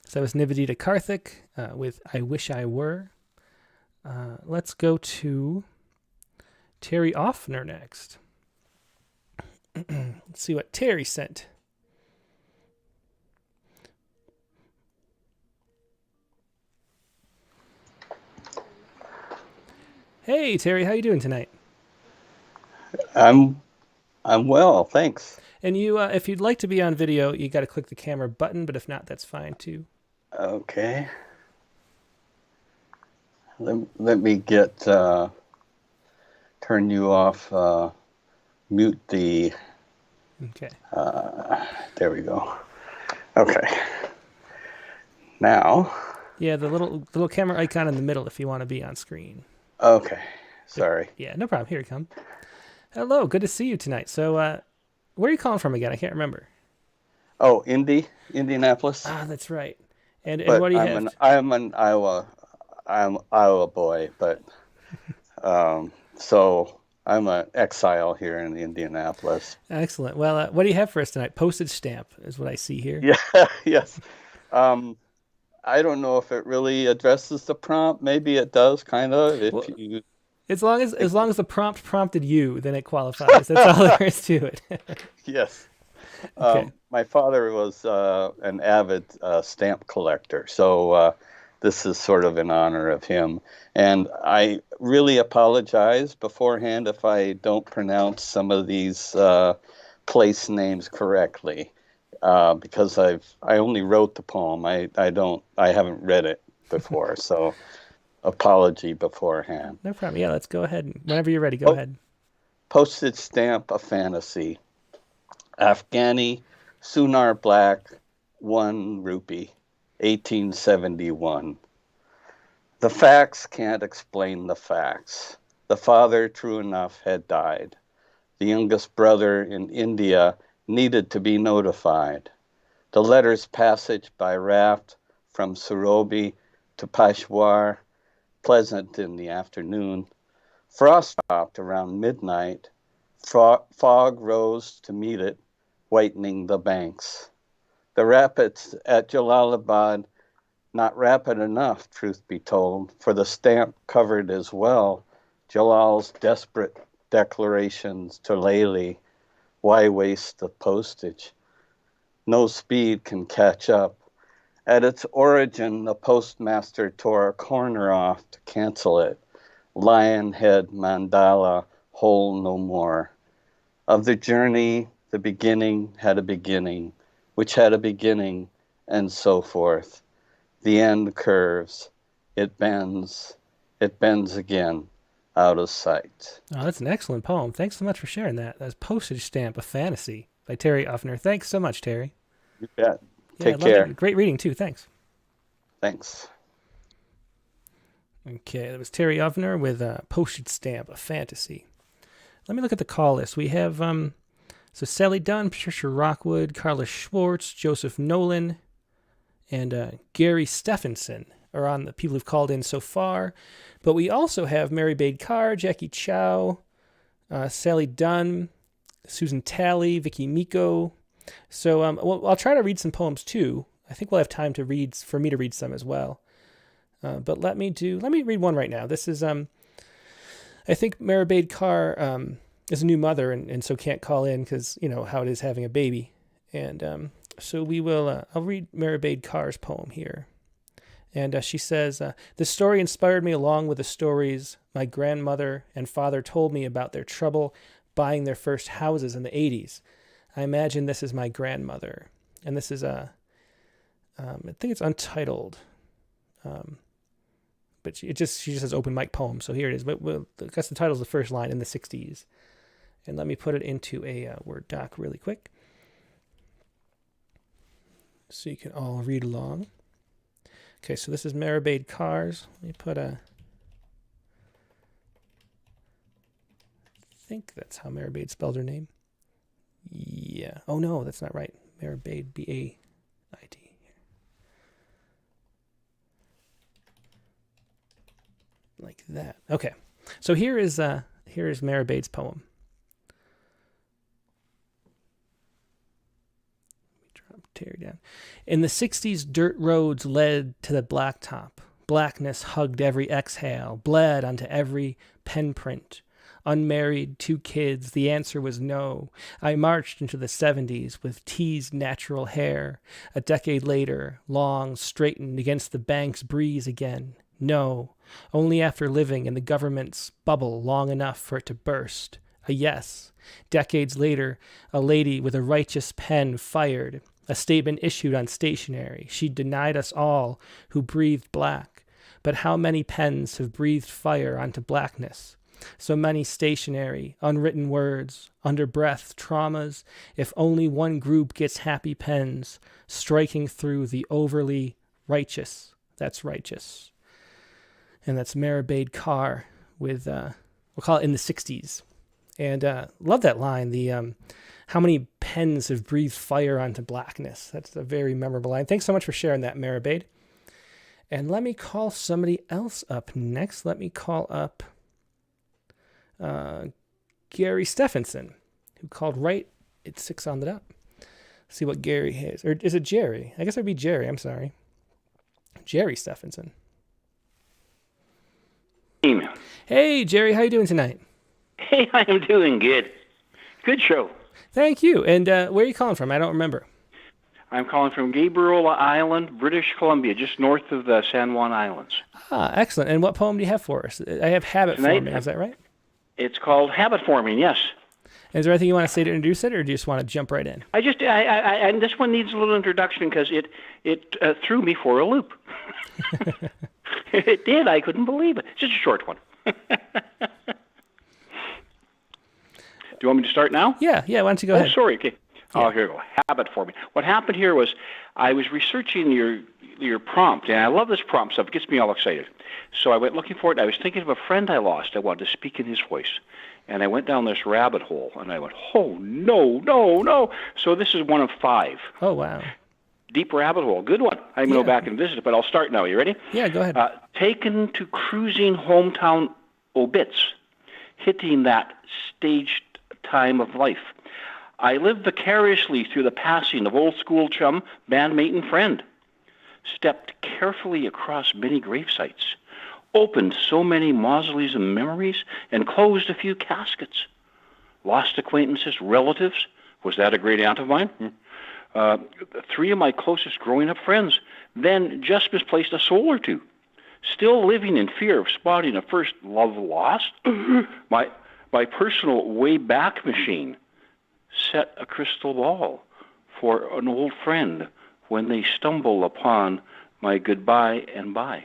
S1: So that was Nivedita Karthik with I Wish I Were. Let's go to Terry Ofner next. Let's see what Terry sent. Hey Terry, how you doing tonight?
S7: I'm well, thanks.
S1: And you, if you'd like to be on video, you got to click the camera button. But if not, that's fine too.
S7: Okay. Let me get turn you off. Mute the.
S1: Okay.
S7: There we go. Okay. Now.
S1: Yeah, the little camera icon in the middle if you want to be on screen.
S7: Okay. Sorry.
S1: Yeah, no problem. Here you come. Hello, good to see you tonight. So, where are you calling from again? I can't remember.
S7: Oh, Indianapolis.
S1: Ah, that's right. And
S7: But
S1: what do you have?
S7: I'm an Iowa boy, but so I'm an exile here in Indianapolis.
S1: Excellent. Well, what do you have for us tonight? Postage stamp is what I see here.
S7: Yeah. Yes. I don't know if it really addresses the prompt. Maybe it does, kind of.
S1: As long as the prompt prompted you, then it qualifies. That's all there is to it.
S7: Yes.
S1: Okay.
S7: My father was an avid stamp collector, so this is sort of in honor of him. And I really apologize beforehand if I don't pronounce some of these place names correctly, because I only wrote the poem. I haven't read it before, so apology beforehand.
S1: No problem. Yeah, let's go ahead. Whenever you're ready, go ahead.
S7: Postage stamp, a fantasy. Afghani, Sunar Black, 1 rupee, 1871. The facts can't explain the facts. The father, true enough, had died. The youngest brother in India needed to be notified. The letter's passage by raft from Surobi to Peshawar, pleasant in the afternoon. Frost stopped around midnight. Fog rose to meet it, whitening the banks. The rapids at Jalalabad, not rapid enough, truth be told, for the stamp covered as well Jalal's desperate declarations to Layli. Why waste the postage? No speed can catch up. At its origin, the postmaster tore a corner off to cancel it. Lion head mandala, whole no more. Of the journey, the beginning had a beginning, which had a beginning, and so forth. The end curves. It bends again, out of sight.
S1: Oh, that's an excellent poem. Thanks so much for sharing that. That's Postage Stamp, a Fantasy by Terry Ofner. Thanks so much, Terry.
S7: You bet.
S1: Yeah,
S7: Take care.
S1: Great reading, too. Thanks.
S7: Thanks.
S1: Okay, that was Terry Ofner with Postage Stamp, a Fantasy. Let me look at the call list. We have so Sally Dunn, Patricia Rockwood, Carla Schwartz, Joseph Nolan, and Gerry Stefanson are on the people who've called in so far. But we also have MeraBaid Kaur, Jackie Chow, Sally Dunn, Susan Talley, Vicky Miko. So I'll try to read some poems too. I think we'll have time to read for me to read some as well. But let me read one right now. This is I think MeraBaid Kaur is a new mother and so can't call in because you know how it is having a baby. And so we will. I'll read MeraBaid Kaur's poem here. And she says, this story inspired me along with the stories my grandmother and father told me about their trouble buying their first houses in the 80s. I imagine this is my grandmother. And this is I think it's Untitled. But she just says open mic poem. So here it is. But I guess the title is the first line in the 60s. And let me put it into a Word doc really quick, so you can all read along. Okay, so this is MeraBaid Kaur's. Let me put I think that's how MeraBaid spelled her name. Yeah. Oh, no, that's not right. MeraBaid, B-A-I-D. Like that. Okay. So here is MeraBaid's poem. Tear down. In the 60s, dirt roads led to the blacktop. Blackness hugged every exhale, bled onto every pen print. Unmarried, 2 kids, the answer was no. I marched into the 70s with teased natural hair. A decade later, long, straightened against the bank's breeze again. No, only after living in the government's bubble long enough for it to burst. A yes. Decades later, a lady with a righteous pen fired. A statement issued on stationery. She denied us all who breathed black. But how many pens have breathed fire onto blackness? So many stationary, unwritten words, under-breath traumas, if only one group gets happy pens, striking through the overly righteous. That's righteous. And that's MeraBaid Kaur with, we'll call it In the 60s. And love that line, the how many pens have breathed fire onto blackness. That's a very memorable line. Thanks so much for sharing that, MeraBaid. And let me call somebody else up next. Let me call up Gerry Stefanson, who called right at 6 on the dot. See what Gerry has. Or is it Gerry? I guess it would be Gerry. I'm sorry. Gerry Stefanson. Hey, Gerry. How you doing tonight?
S8: Hey, I am doing good. Good show.
S1: Thank you. And where are you calling from? I don't remember.
S8: I'm calling from Gabriola Island, British Columbia, just north of the San Juan Islands.
S1: Ah, excellent. And what poem do you have for us? I have Habit Forming. Is that right?
S8: It's called Habit Forming, yes.
S1: Is there anything you want to say to introduce it, or do you just want to jump right in?
S8: And this one needs a little introduction because it threw me for a loop. It did. I couldn't believe it. It's just a short one. Do you want me to start now?
S1: Yeah. Why don't you go ahead?
S8: Oh, sorry. Okay.
S1: Yeah.
S8: Oh, here we go. Habit Forming. What happened here was I was researching your prompt, and I love this prompt stuff. It gets me all excited. So I went looking for it, and I was thinking of a friend I lost. I wanted to speak in his voice. And I went down this rabbit hole, and I went, oh, no. So this is one of 5.
S1: Oh, wow.
S8: Deep rabbit hole. Good one. I'm going to go back and visit it, but I'll start now. You ready?
S1: Yeah, go ahead.
S8: Taken to cruising hometown obits, hitting that staged time of life. I lived vicariously through the passing of old school chum, bandmate, and friend. Stepped carefully across many gravesites, opened so many mausoleums of memories, and closed a few caskets. Lost acquaintances, relatives. Was that a great aunt of mine? 3 of my closest growing up friends. Then just misplaced a soul or 2. Still living in fear of spotting a first love lost. My personal way back machine set a crystal ball for an old friend when they stumble upon my goodbye and bye.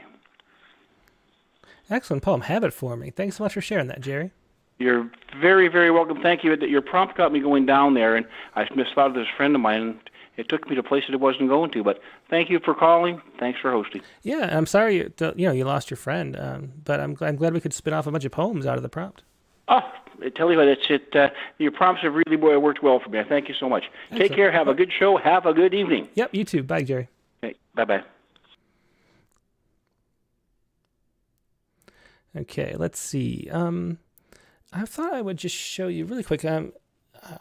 S1: Excellent poem, Habit Forming. Thanks so much for sharing that, Gerry.
S8: You're very, very welcome. Thank you. Your prompt got me going down there, and I misthought of this friend of mine, and it took me to places it wasn't going to. But thank you for calling. Thanks for hosting.
S1: Yeah, I'm sorry you lost your friend, but I'm glad we could spin off a bunch of poems out of the prompt.
S8: Oh, I tell you what, your prompts have really worked well for me. Thank you so much. Excellent. Take care. Have a good show. Have a good evening.
S1: Yep, you too. Bye, Gerry.
S8: Okay, bye-bye.
S1: Okay, let's see. I thought I would just show you really quick. I'm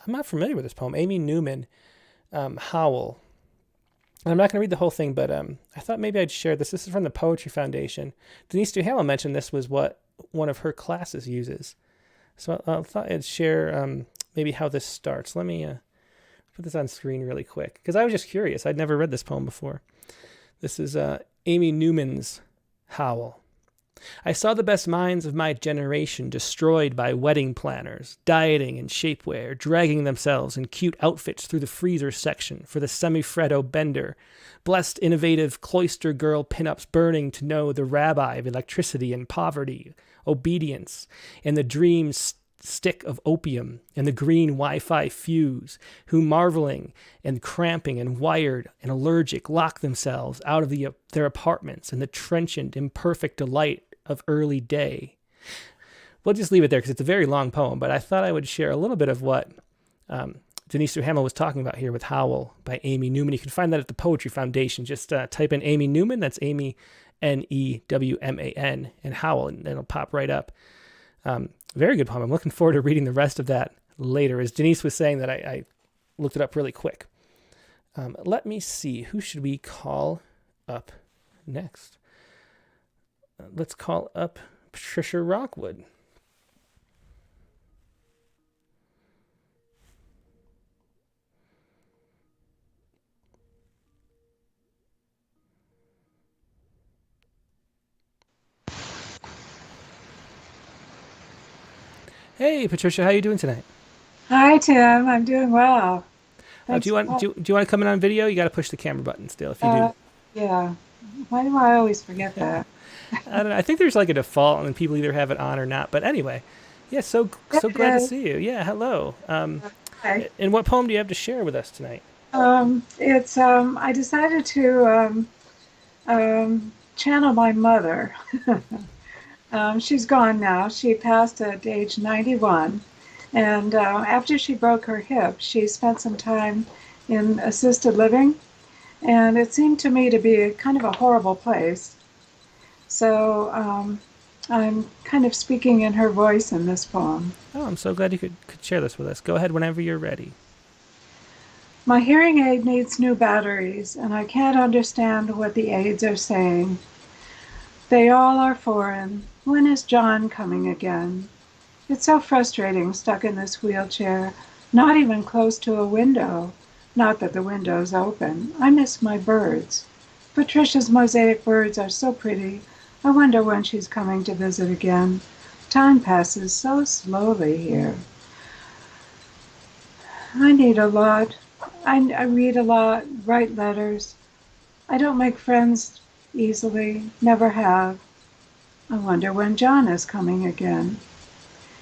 S1: not familiar with this poem. Amy Newman, Howl. And I'm not going to read the whole thing, but I thought maybe I'd share this. This is from the Poetry Foundation. Denise Duhamel mentioned this was what one of her classes uses. So I thought I'd share maybe how this starts. Let me put this on screen really quick, because I was just curious. I'd never read this poem before. This is Amy Newman's Howl. I saw the best minds of my generation destroyed by wedding planners, dieting in shapewear, dragging themselves in cute outfits through the freezer section for the semifreddo bender, blessed innovative cloister girl pinups burning to know the rabbi of electricity and poverty, obedience, and the dream stick of opium and the green Wi-Fi fuse, who marveling and cramping and wired and allergic lock themselves out of their apartments in the trenchant, imperfect delight of early day. We'll just leave it there because it's a very long poem, but I thought I would share a little bit of what Denise Duhamel was talking about here with Howl by Amy Newman. You can find that at the Poetry Foundation. Just type in Amy Newman, that's Amy Newman, and Howl, and it'll pop right up. Very good poem. I'm looking forward to reading the rest of that later. As Denise was saying that, I looked it up really quick. Let me see. Who should we call up next? Let's call up Patricia Rockwood. Hey, Patricia, how are you doing tonight?
S9: Hi, Tim. I'm doing well.
S1: Do you want to come in on video? You got to push the camera button still. If you do,
S9: yeah. Why do I always forget that?
S1: I don't know. I think there's like a default, and people either have it on or not. But anyway, yeah. So glad to see you. Yeah. Hello.
S9: Hi.
S1: And what poem do you have to share with us tonight?
S9: It's I decided to channel my mother. She's gone now. She passed at age 91. And after she broke her hip, she spent some time in assisted living. And it seemed to me to be kind of a horrible place. So I'm kind of speaking in her voice in this poem.
S1: Oh, I'm so glad you could share this with us. Go ahead whenever you're ready.
S9: My hearing aid needs new batteries, and I can't understand what the aids are saying. They all are foreign. When is John coming again? It's so frustrating stuck in this wheelchair, not even close to a window. Not that the window's open. I miss my birds. Patricia's mosaic birds are so pretty. I wonder when she's coming to visit again. Time passes so slowly here. I need a lot. I read a lot, write letters. I don't make friends easily, never have. I wonder when John is coming again.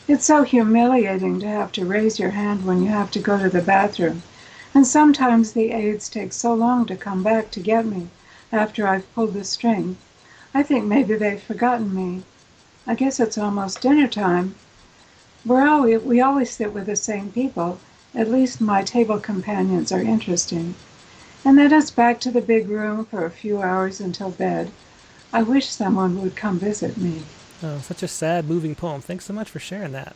S9: It's so humiliating to have to raise your hand when you have to go to the bathroom. And sometimes the aides take so long to come back to get me after I've pulled the string. I think maybe they've forgotten me. I guess it's almost dinner time. We always sit with the same people. At least my table companions are interesting. And then it's back to the big room for a few hours until bed. I wish someone would come visit me.
S1: Oh, such a sad, moving poem. Thanks so much for sharing that.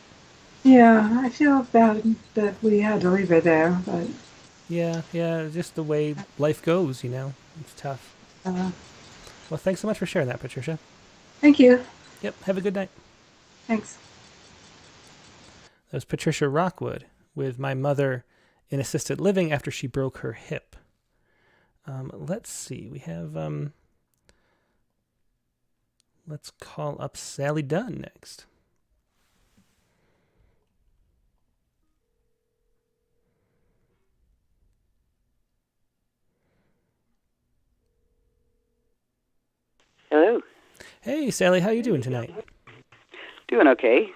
S9: Yeah, I feel bad that we had to leave her there, but...
S1: Yeah, just the way life goes, you know. It's tough. Well, thanks so much for sharing that, Patricia.
S9: Thank you.
S1: Yep, have a good night.
S9: Thanks.
S1: That was Patricia Rockwood with My Mother in Assisted Living after she broke her hip. Let's see. We have... Let's call up Sally Dunn next.
S10: Hello.
S1: Hey, Sally, how you doing tonight?
S10: Doing okay.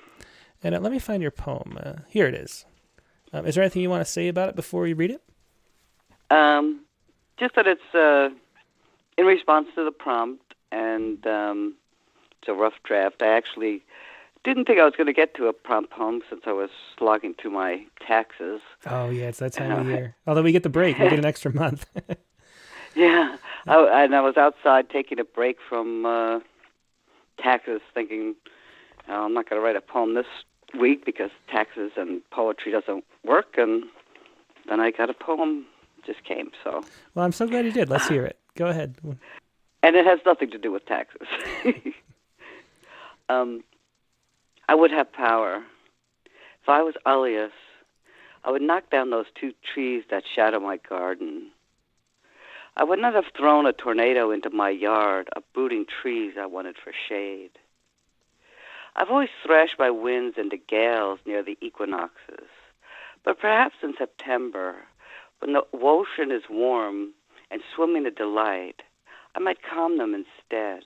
S1: And let me find your poem. Here it is. Is there anything you want to say about it before you read it?
S10: Just that it's in response to the prompt, and it's a rough draft. I actually didn't think I was going to get to a prompt poem since I was slogging through my taxes.
S1: Oh, yeah, it's that time of year. Although we get the break. We get an extra month.
S10: Yeah. I was outside taking a break from taxes, thinking, I'm not going to write a poem this week because taxes and poetry doesn't work, and then I got a poem just came. So.
S1: Well, I'm so glad you did. Let's hear it. Go ahead.
S10: And it has nothing to do with taxes. I would have power. If I was Alias, I would knock down those 2 trees that shadow my garden. I would not have thrown a tornado into my yard, uprooting trees I wanted for shade. I've always thrashed my winds into gales near the equinoxes, but perhaps in September, when the ocean is warm and swimming a delight, I might calm them instead.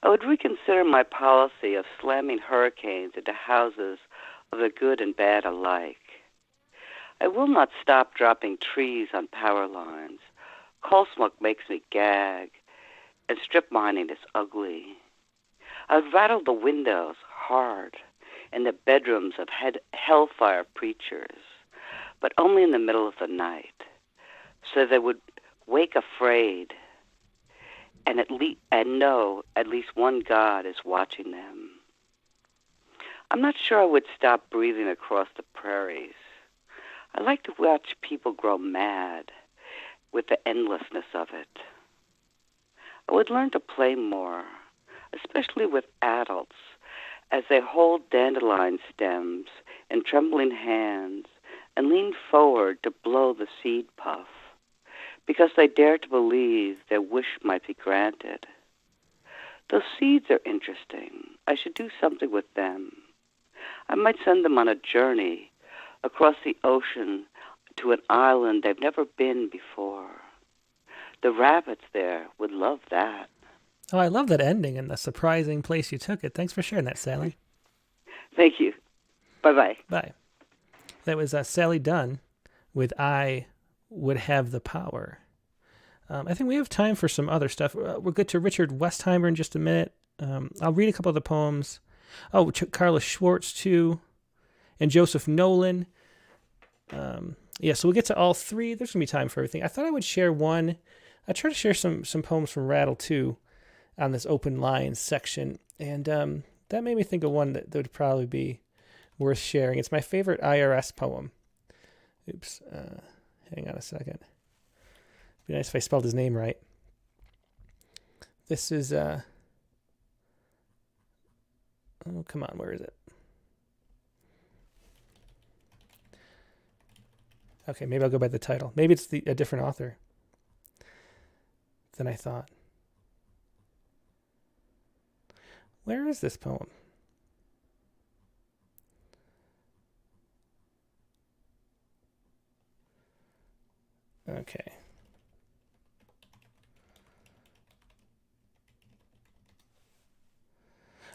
S10: I would reconsider my policy of slamming hurricanes into houses of the good and bad alike. I will not stop dropping trees on power lines. Coal smoke makes me gag, and strip mining is ugly. I would rattle the windows hard in the bedrooms of hellfire preachers, but only in the middle of the night, so they would wake afraid and know at least one God is watching them. I'm not sure I would stop breathing across the prairies. I like to watch people grow mad with the endlessness of it. I would learn to play more, especially with adults, as they hold dandelion stems in trembling hands and lean forward to blow the seed puff, because they dare to believe their wish might be granted. Those seeds are interesting. I should do something with them. I might send them on a journey across the ocean to an island they've never been before. The rabbits there would love that.
S1: Oh, I love that ending and the surprising place you took it. Thanks for sharing that, Sally.
S10: Thank you. Bye-bye.
S1: Bye. That was Sally Dunn with I Would Have the Power. I think we have time for some other stuff. We'll get to Richard Westheimer in just a minute. I'll read a couple of the poems. Oh, Carla Schwartz, too. And Joseph Nolan. Yeah, so we'll get to all 3. There's going to be time for everything. I thought I would share one. I tried to share some poems from Rattle, too, on this open lines section. And that made me think of one that would probably be worth sharing. It's my favorite IRS poem. Oops. Hang on a second. It'd be nice if I spelled his name right. This is... oh, come on. Where is it? Okay, maybe I'll go by the title. Maybe it's a different author than I thought. Where is this poem? Okay.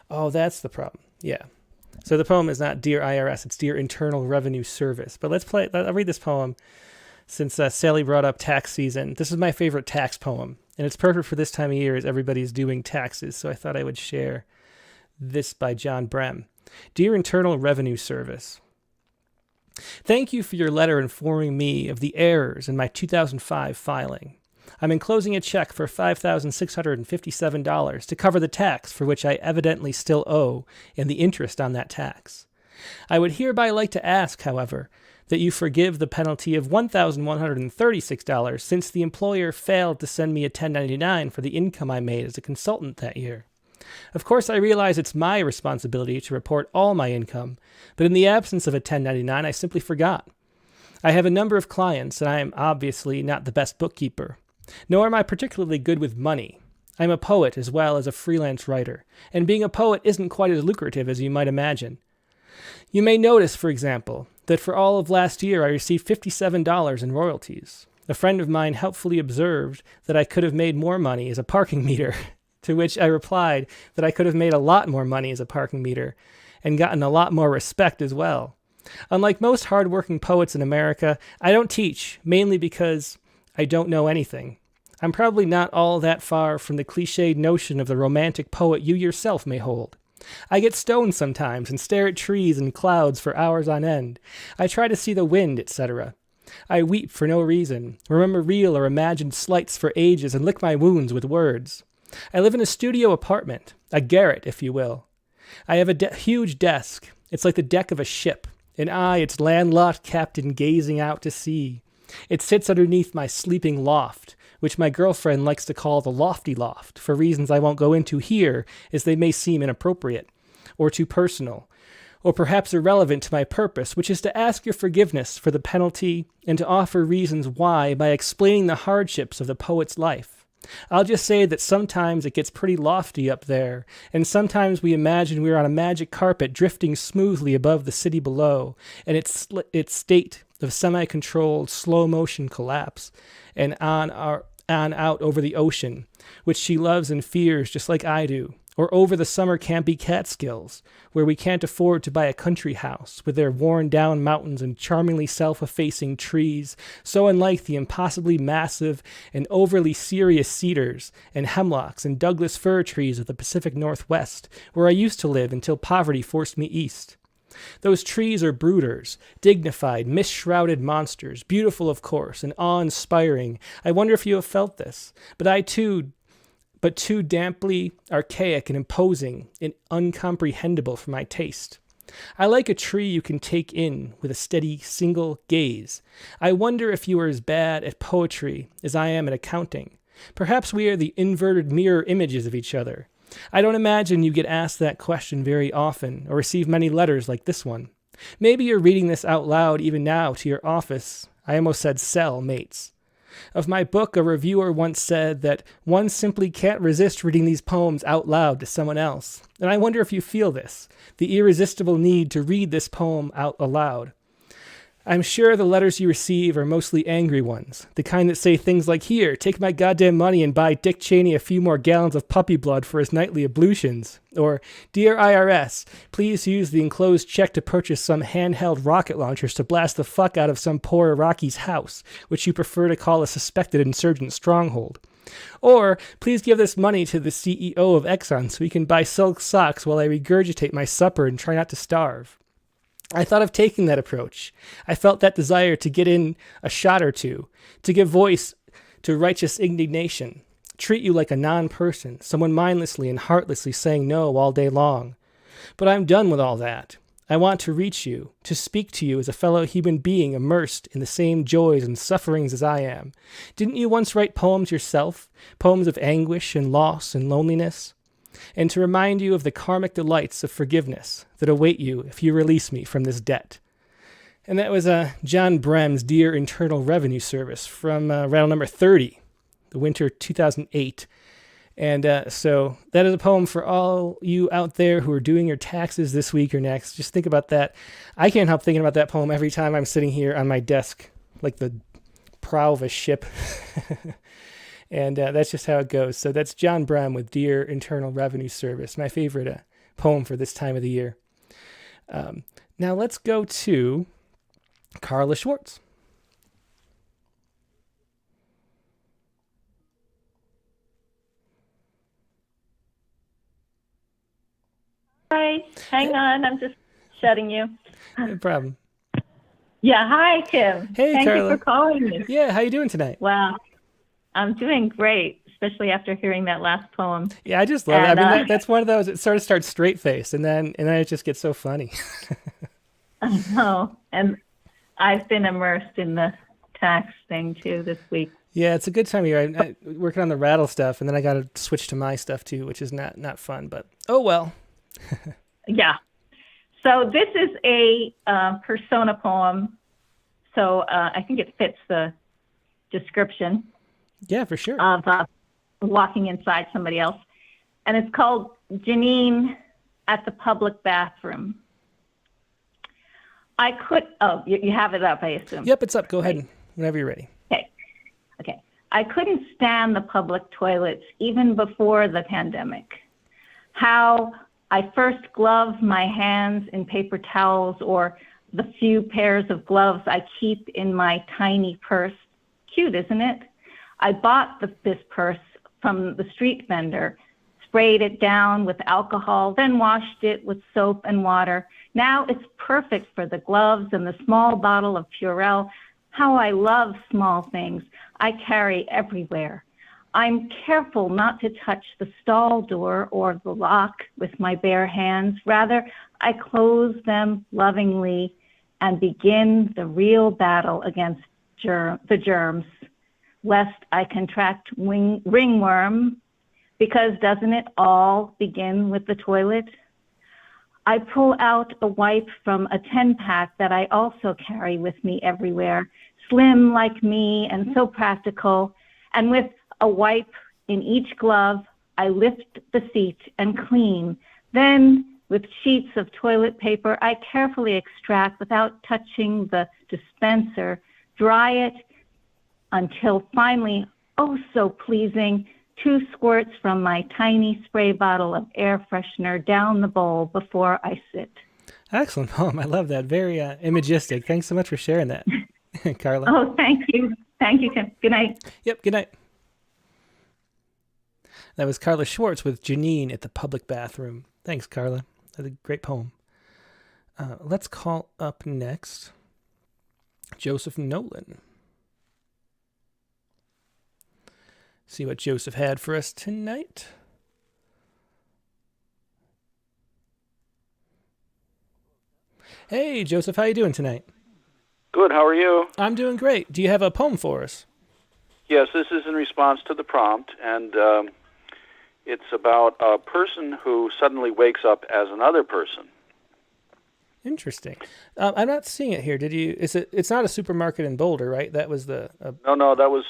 S1: Oh, that's the problem. Yeah. So the poem is not Dear IRS, it's Dear Internal Revenue Service. But I'll read this poem since Sally brought up tax season. This is my favorite tax poem, and it's perfect for this time of year as everybody's doing taxes, so I thought I would share this by John Brehm. Dear Internal Revenue Service, thank you for your letter informing me of the errors in my 2005 filing. I'm enclosing a check for $5,657 to cover the tax for which I evidently still owe and the interest on that tax. I would hereby like to ask, however, that you forgive the penalty of $1,136 since the employer failed to send me a 1099 for the income I made as a consultant that year. Of course, I realize it's my responsibility to report all my income, but in the absence of a 1099, I simply forgot. I have a number of clients, and I am obviously not the best bookkeeper. Nor am I particularly good with money. I'm a poet as well as a freelance writer, and being a poet isn't quite as lucrative as you might imagine. You may notice, for example, that for all of last year I received $57 in royalties. A friend of mine helpfully observed that I could have made more money as a parking meter, to which I replied that I could have made a lot more money as a parking meter, and gotten a lot more respect as well. Unlike most hard-working poets in America, I don't teach, mainly because I don't know anything. I'm probably not all that far from the cliched notion of the romantic poet you yourself may hold. I get stoned sometimes and stare at trees and clouds for hours on end. I try to see the wind, etc. I weep for no reason, remember real or imagined slights for ages, and lick my wounds with words. I live in a studio apartment, a garret, if you will. I have a huge desk. It's like the deck of a ship, and I, its landlocked captain, gazing out to sea. It sits underneath my sleeping loft, which my girlfriend likes to call the lofty loft, for reasons I won't go into here, as they may seem inappropriate, or too personal, or perhaps irrelevant to my purpose, which is to ask your forgiveness for the penalty and to offer reasons why by explaining the hardships of the poet's life. I'll just say that sometimes it gets pretty lofty up there, and sometimes we imagine we're on a magic carpet drifting smoothly above the city below, and its state of semi-controlled slow-motion collapse, and on out over the ocean, which she loves and fears just like I do, or over the summer campy Catskills, where we can't afford to buy a country house with their worn-down mountains and charmingly self-effacing trees, so unlike the impossibly massive and overly serious cedars and hemlocks and Douglas fir trees of the Pacific Northwest, where I used to live until poverty forced me east. Those trees are brooders, dignified, mist-shrouded monsters, beautiful of course, and awe-inspiring. I wonder if you have felt this, but too damply archaic and imposing and uncomprehendable for my taste. I like a tree you can take in with a steady single gaze. I wonder if you are as bad at poetry as I am at accounting. Perhaps we are the inverted mirror images of each other. I don't imagine you get asked that question very often or receive many letters like this one. Maybe you're reading this out loud even now to your office, I almost said cell mates. Of my book, a reviewer once said that one simply can't resist reading these poems out loud to someone else. And I wonder if you feel this, the irresistible need to read this poem out aloud. I'm sure the letters you receive are mostly angry ones, the kind that say things like, "Here, take my goddamn money and buy Dick Cheney a few more gallons of puppy blood for his nightly ablutions," or, "Dear IRS, please use the enclosed check to purchase some handheld rocket launchers to blast the fuck out of some poor Iraqi's house, which you prefer to call a suspected insurgent stronghold." Or, "Please give this money to the CEO of Exxon so he can buy silk socks while I regurgitate my supper and try not to starve." I thought of taking that approach. I felt that desire to get in a shot or two, to give voice to righteous indignation, treat you like a non-person, someone mindlessly and heartlessly saying no all day long. But I'm done with all that. I want to reach you, to speak to you as a fellow human being immersed in the same joys and sufferings as I am. Didn't you once write poems yourself, poems of anguish and loss and loneliness? And to remind you of the karmic delights of forgiveness that await you if you release me from this debt. And that was John Brem's Dear Internal Revenue Service from Rattle number 30, the winter 2008. And so that is a poem for all you out there who are doing your taxes this week or next. Just think about that. I can't help thinking about that poem every time I'm sitting here on my desk, like the prow of a ship. And that's just how it goes. So that's John Brem with Dear Internal Revenue Service, my favorite poem for this time of the year. Now let's go to Carla Schwartz.
S11: Hi, hang on, I'm just shutting you.
S1: No problem.
S11: Yeah, hi, Tim.
S1: Hey,
S11: Thank
S1: Carla.
S11: you for calling me.
S1: Yeah, how you doing tonight?
S11: Wow, I'm doing great, especially after hearing that last poem.
S1: Yeah, I just love it. I mean, that's one of those, it sort of starts straight face, and then it just gets so funny.
S11: I know, and I've been immersed in the tax thing, too, this week.
S1: Yeah, it's a good time of year. I'm working on the rattle stuff, and then I got to switch to my stuff, too, which is not fun, but oh well.
S11: Yeah. So this is a persona poem, so I think it fits the description.
S1: Yeah, for sure.
S11: Of walking inside somebody else. And it's called Janine at the Public Bathroom. You have it up, I assume.
S1: Yep, it's up. Go ahead whenever you're ready.
S11: Okay. I couldn't stand the public toilets even before the pandemic. How I first gloved my hands in paper towels or the few pairs of gloves I keep in my tiny purse. Cute, isn't it? I bought this purse from the street vendor, sprayed it down with alcohol, then washed it with soap and water. Now it's perfect for the gloves and the small bottle of Purell. How I love small things I carry everywhere. I'm careful not to touch the stall door or the lock with my bare hands. Rather, I close them lovingly and begin the real battle against the germs, lest I contract ringworm, because doesn't it all begin with the toilet? I pull out a wipe from a 10-pack that I also carry with me everywhere, slim like me and so practical, and with a wipe in each glove, I lift the seat and clean. Then, with sheets of toilet paper, I carefully extract, without touching the dispenser, dry it until finally, oh so pleasing, 2 squirts from my tiny spray bottle of air freshener down the bowl before I sit.
S1: Excellent poem. I love that. Very imagistic. Thanks so much for sharing that, Carla.
S11: Oh, thank you. Thank you, Tim. Good night.
S1: Yep, good night. That was Carla Schwartz with Janine at the Public Bathroom. Thanks, Carla. That's a great poem. Let's call up next Joseph Nolan. See what Joseph had for us tonight. Hey, Joseph, how you doing tonight?
S12: Good, how are you?
S1: I'm doing great. Do you have a poem for us?
S12: Yes, this is in response to the prompt, and it's about a person who suddenly wakes up as another person.
S1: Interesting. I'm not seeing it here. Did you? It's not a supermarket in Boulder, right? That was the.
S12: No, that was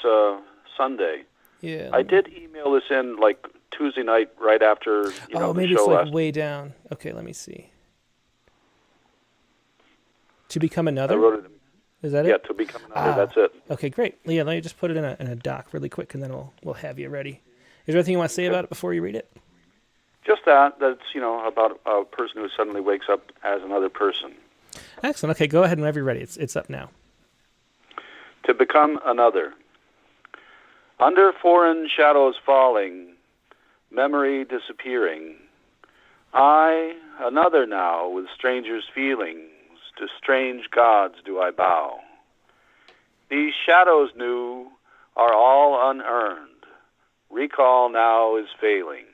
S12: Sunday.
S1: Yeah.
S12: I did email this in like Tuesday night, right after the show.
S1: Maybe it's like way down. Okay, let me see. To become another.
S12: I wrote it.
S1: Is that it?
S12: Yeah, to become another. That's it.
S1: Okay, great. Yeah, let me just put it in a doc really quick, and then we'll have you ready. Is there anything you want to say about it before you read it?
S12: Just that's about a person who suddenly wakes up as another person.
S1: Excellent. Okay, go ahead whenever you're ready. It's up now.
S12: To become another. Under foreign shadows falling, memory disappearing, I, another now, with strangers' feelings, to strange gods do I bow. These shadows new are all unearned, recall now is failing.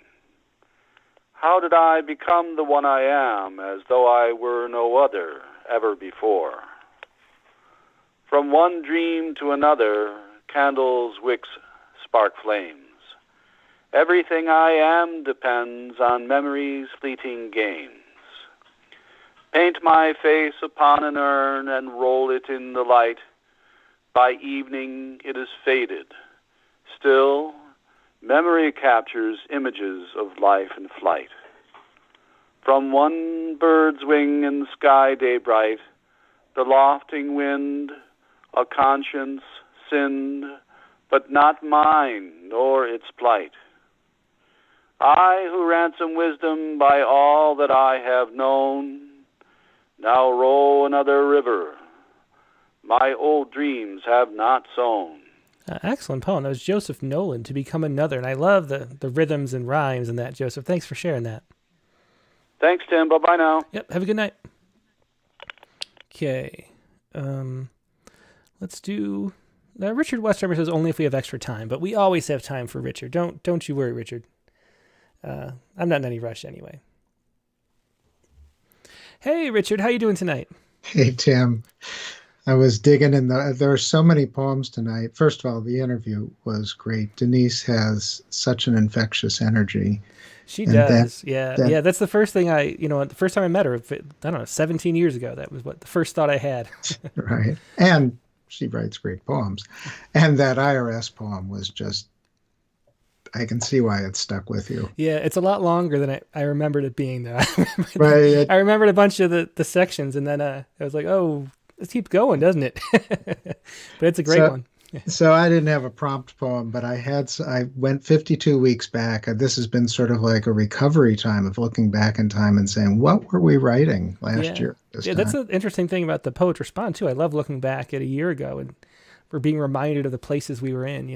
S12: How did I become the one I am, as though I were no other ever before? From one dream to another, candles, wicks, spark flames. Everything I am depends on memory's fleeting games. Paint my face upon an urn and roll it in the light. By evening it is faded. Still, memory captures images of life and flight. From one bird's wing in the sky day bright, the lofting wind, a conscience sinned, but not mine, nor its plight. I who ransom wisdom by all that I have known, now roll another river, my old dreams have not sown.
S1: Excellent poem. That was Joseph Nolan, To Become Another, and I love the rhythms and rhymes in that, Joseph. Thanks for sharing that.
S12: Thanks, Tim. Bye-bye now.
S1: Yep, have a good night. Okay. Let's do... Richard Westermer says only if we have extra time, but we always have time for Richard. Don't you worry, Richard. I'm not in any rush anyway. Hey, Richard, how you doing tonight?
S13: Hey, Tim. I was digging in there are so many poems tonight. First of all, the interview was great. Denise has such an infectious energy.
S1: She does. Yeah. That's the first thing the first time I met her, I don't know, 17 years ago, that was the first thought I had.
S13: Right. And she writes great poems. And that IRS poem was just, I can see why it stuck with you.
S1: Yeah, it's a lot longer than I remembered it being, though.
S13: Right.
S1: I remembered a bunch of the sections, and then I was like, oh, it keeps going, doesn't it? But it's a great one.
S13: So I didn't have a prompt poem, but I went 52 weeks back. This has been sort of like a recovery time of looking back in time and saying, what were we writing last year?
S1: That's an interesting thing about the Poets Respond, too. I love looking back at a year ago and we're being reminded of the places we were in,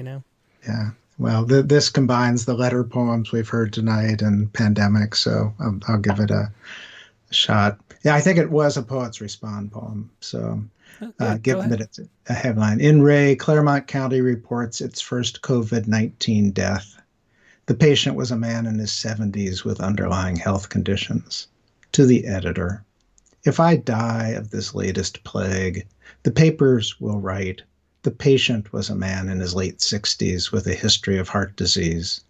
S13: Yeah. Well, this combines the letter poems we've heard tonight and pandemic, so I'll give it a shot. Yeah, I think it was a Poets Respond poem. So given that it's a headline. In Ray, Claremont County reports its first COVID-19 death. The patient was a man in his 70s with underlying health conditions. To the editor, if I die of this latest plague, the papers will write, the patient was a man in his late 60s with a history of heart disease.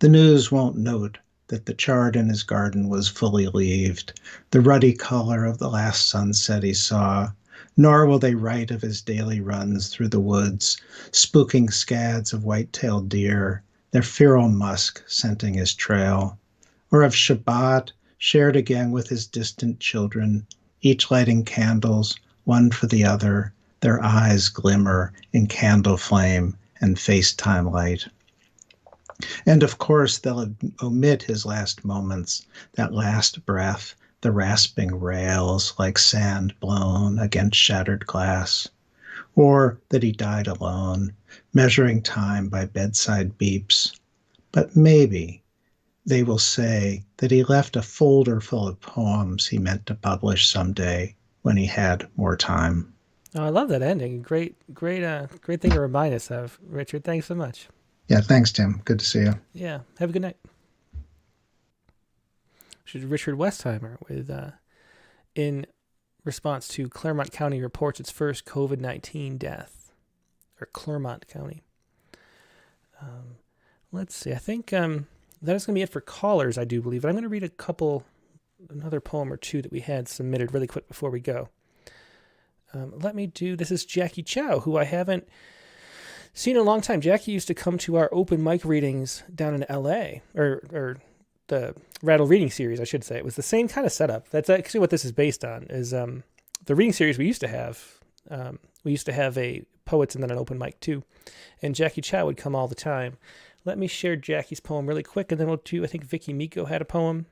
S13: The news won't note that the chard in his garden was fully leaved, the ruddy color of the last sunset he saw, nor will they write of his daily runs through the woods, spooking scads of white-tailed deer, their feral musk scenting his trail, or of Shabbat shared again with his distant children, each lighting candles, one for the other, their eyes glimmer in candle flame and FaceTime light. And of course, they'll omit his last moments, that last breath, the rasping rails like sand blown against shattered glass, or that he died alone, measuring time by bedside beeps. But maybe they will say that he left a folder full of poems he meant to publish someday when he had more time.
S1: Oh, I love that ending. Great thing to remind us of, Richard. Thanks so much.
S13: Yeah, thanks, Tim. Good to see you.
S1: Yeah, have a good night. Richard Westheimer with, in response to Claremont County reports its first COVID-19 death, or Claremont County. Let's see. I think that is going to be it for callers, I do believe. But I'm going to read another poem or two that we had submitted really quick before we go. This is Jackie Chow, who I haven't seen in a long time. Jackie used to come to our open mic readings down in L.A., or the Rattle reading series, I should say. It was the same kind of setup. That's actually what this is based on, is the reading series we used to have. We used to have a poets and then an open mic too. And Jackie Chow would come all the time. Let me share Jackie's poem really quick, and then we'll do, I think Vicky Miko had a poem.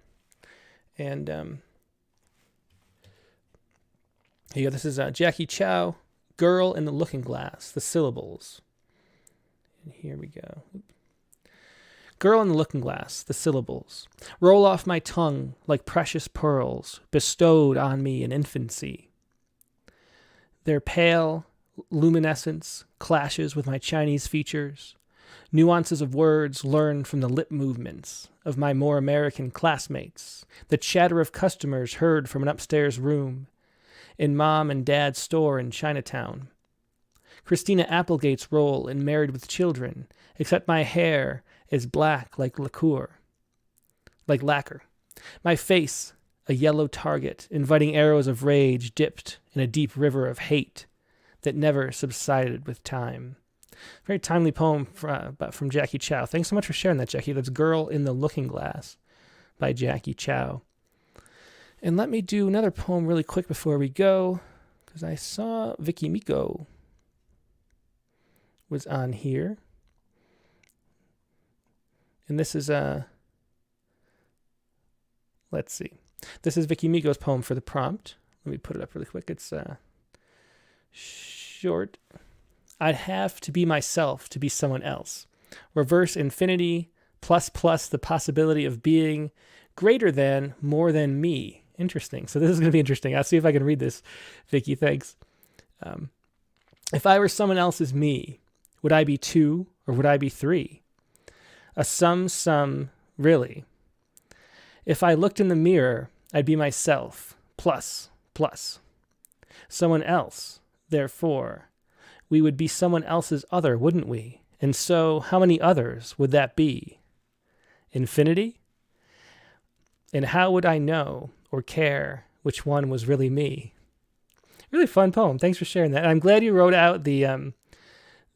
S1: And here you go. This is Jackie Chow, Girl in the Looking Glass, the syllables. And here we go. Girl in the Looking Glass, the syllables, roll off my tongue like precious pearls bestowed on me in infancy. Their pale luminescence clashes with my Chinese features, nuances of words learned from the lip movements of my more American classmates, the chatter of customers heard from an upstairs room in Mom and Dad's store in Chinatown. Christina Applegate's role in Married with Children, except my hair is black like lacquer. My face, a yellow target, inviting arrows of rage dipped in a deep river of hate that never subsided with time. Very timely poem from Jackie Chow. Thanks so much for sharing that, Jackie. That's Girl in the Looking Glass by Jackie Chow. And let me do another poem really quick before we go, because I saw Vicky Miko was on here. And this is let's see. This is Vicky Miko's poem for the prompt. Let me put it up really quick. It's short. I'd have to be myself to be someone else. Reverse infinity plus the possibility of being greater than, more than me. Interesting. So this is going to be interesting. I'll see if I can read this. Vicky, thanks. If I were someone else's me, would I be 2 or would I be 3? A sum, really. If I looked in the mirror, I'd be myself, plus. Someone else, therefore. We would be someone else's other, wouldn't we? And so, how many others would that be? Infinity? And how would I know or care which one was really me? Really fun poem. Thanks for sharing that. And I'm glad you wrote out the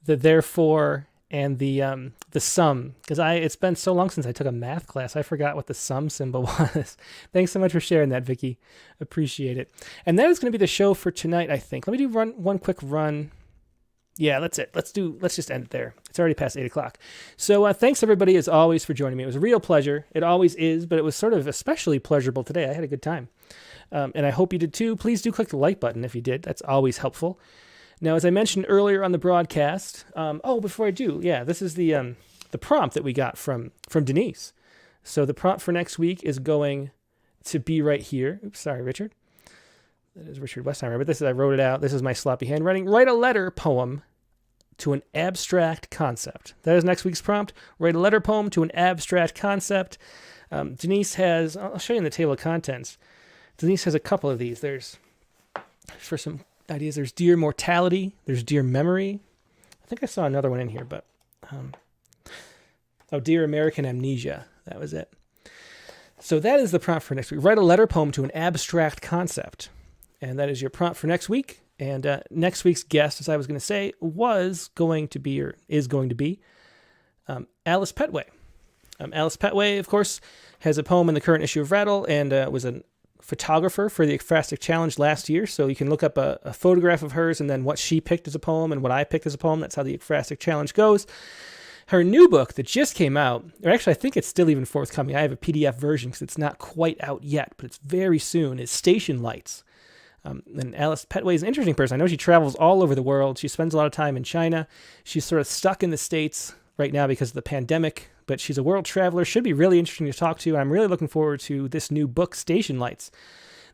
S1: therefore and the sum, because it's been so long since I took a math class, I forgot what the sum symbol was. Thanks so much for sharing that, Vicky. Appreciate it. And that is going to be the show for tonight, I think. Let me do one quick run. Yeah, that's it. Let's just end it there. It's already past 8 o'clock. So thanks everybody as always for joining me. It was a real pleasure. It always is, but it was sort of especially pleasurable today. I had a good time. And I hope you did too. Please do click the like button if you did. That's always helpful. Now, as I mentioned earlier on the broadcast, before I do, this is the prompt that we got from Denise. So the prompt for next week is going to be right here. Oops, sorry, Richard. That is Richard Westheimer, but I wrote it out. This is my sloppy handwriting. Write a letter poem to an abstract concept. That is next week's prompt. Write a letter poem to an abstract concept. Denise has, I'll show you in the table of contents. Denise has a couple of these. There's, for some ideas, there's Dear Mortality. There's Dear Memory. I think I saw another one in here, but, Dear American Amnesia. That was it. So that is the prompt for next week. Write a letter poem to an abstract concept. And that is your prompt for next week. And next week's guest, as I was going to say, is going to be Alice Petway. Alice Petway, of course, has a poem in the current issue of Rattle and was a photographer for the Ekphrastic Challenge last year. So you can look up a photograph of hers and then what she picked as a poem and what I picked as a poem. That's how the Ekphrastic Challenge goes. Her new book that just came out, or actually I think it's still even forthcoming. I have a PDF version because it's not quite out yet, but it's very soon, is Station Lights. And Alice Petway is an interesting person. I know she travels all over the world. She spends a lot of time in China. She's sort of stuck in the States right now because of the pandemic, but she's a world traveler. Should be really interesting to talk to. I'm really looking forward to this new book, Station Lights,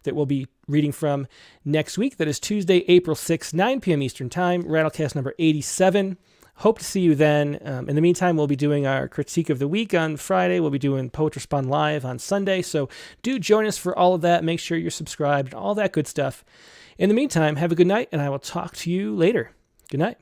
S1: that we'll be reading from next week. That is Tuesday, April 6th, 9 p.m. Eastern Time, Rattlecast number 87. Hope to see you then. In the meantime, we'll be doing our critique of the week on Friday. We'll be doing Poetry Spawn Live on Sunday. So do join us for all of that. Make sure you're subscribed and all that good stuff. In the meantime, have a good night, and I will talk to you later. Good night.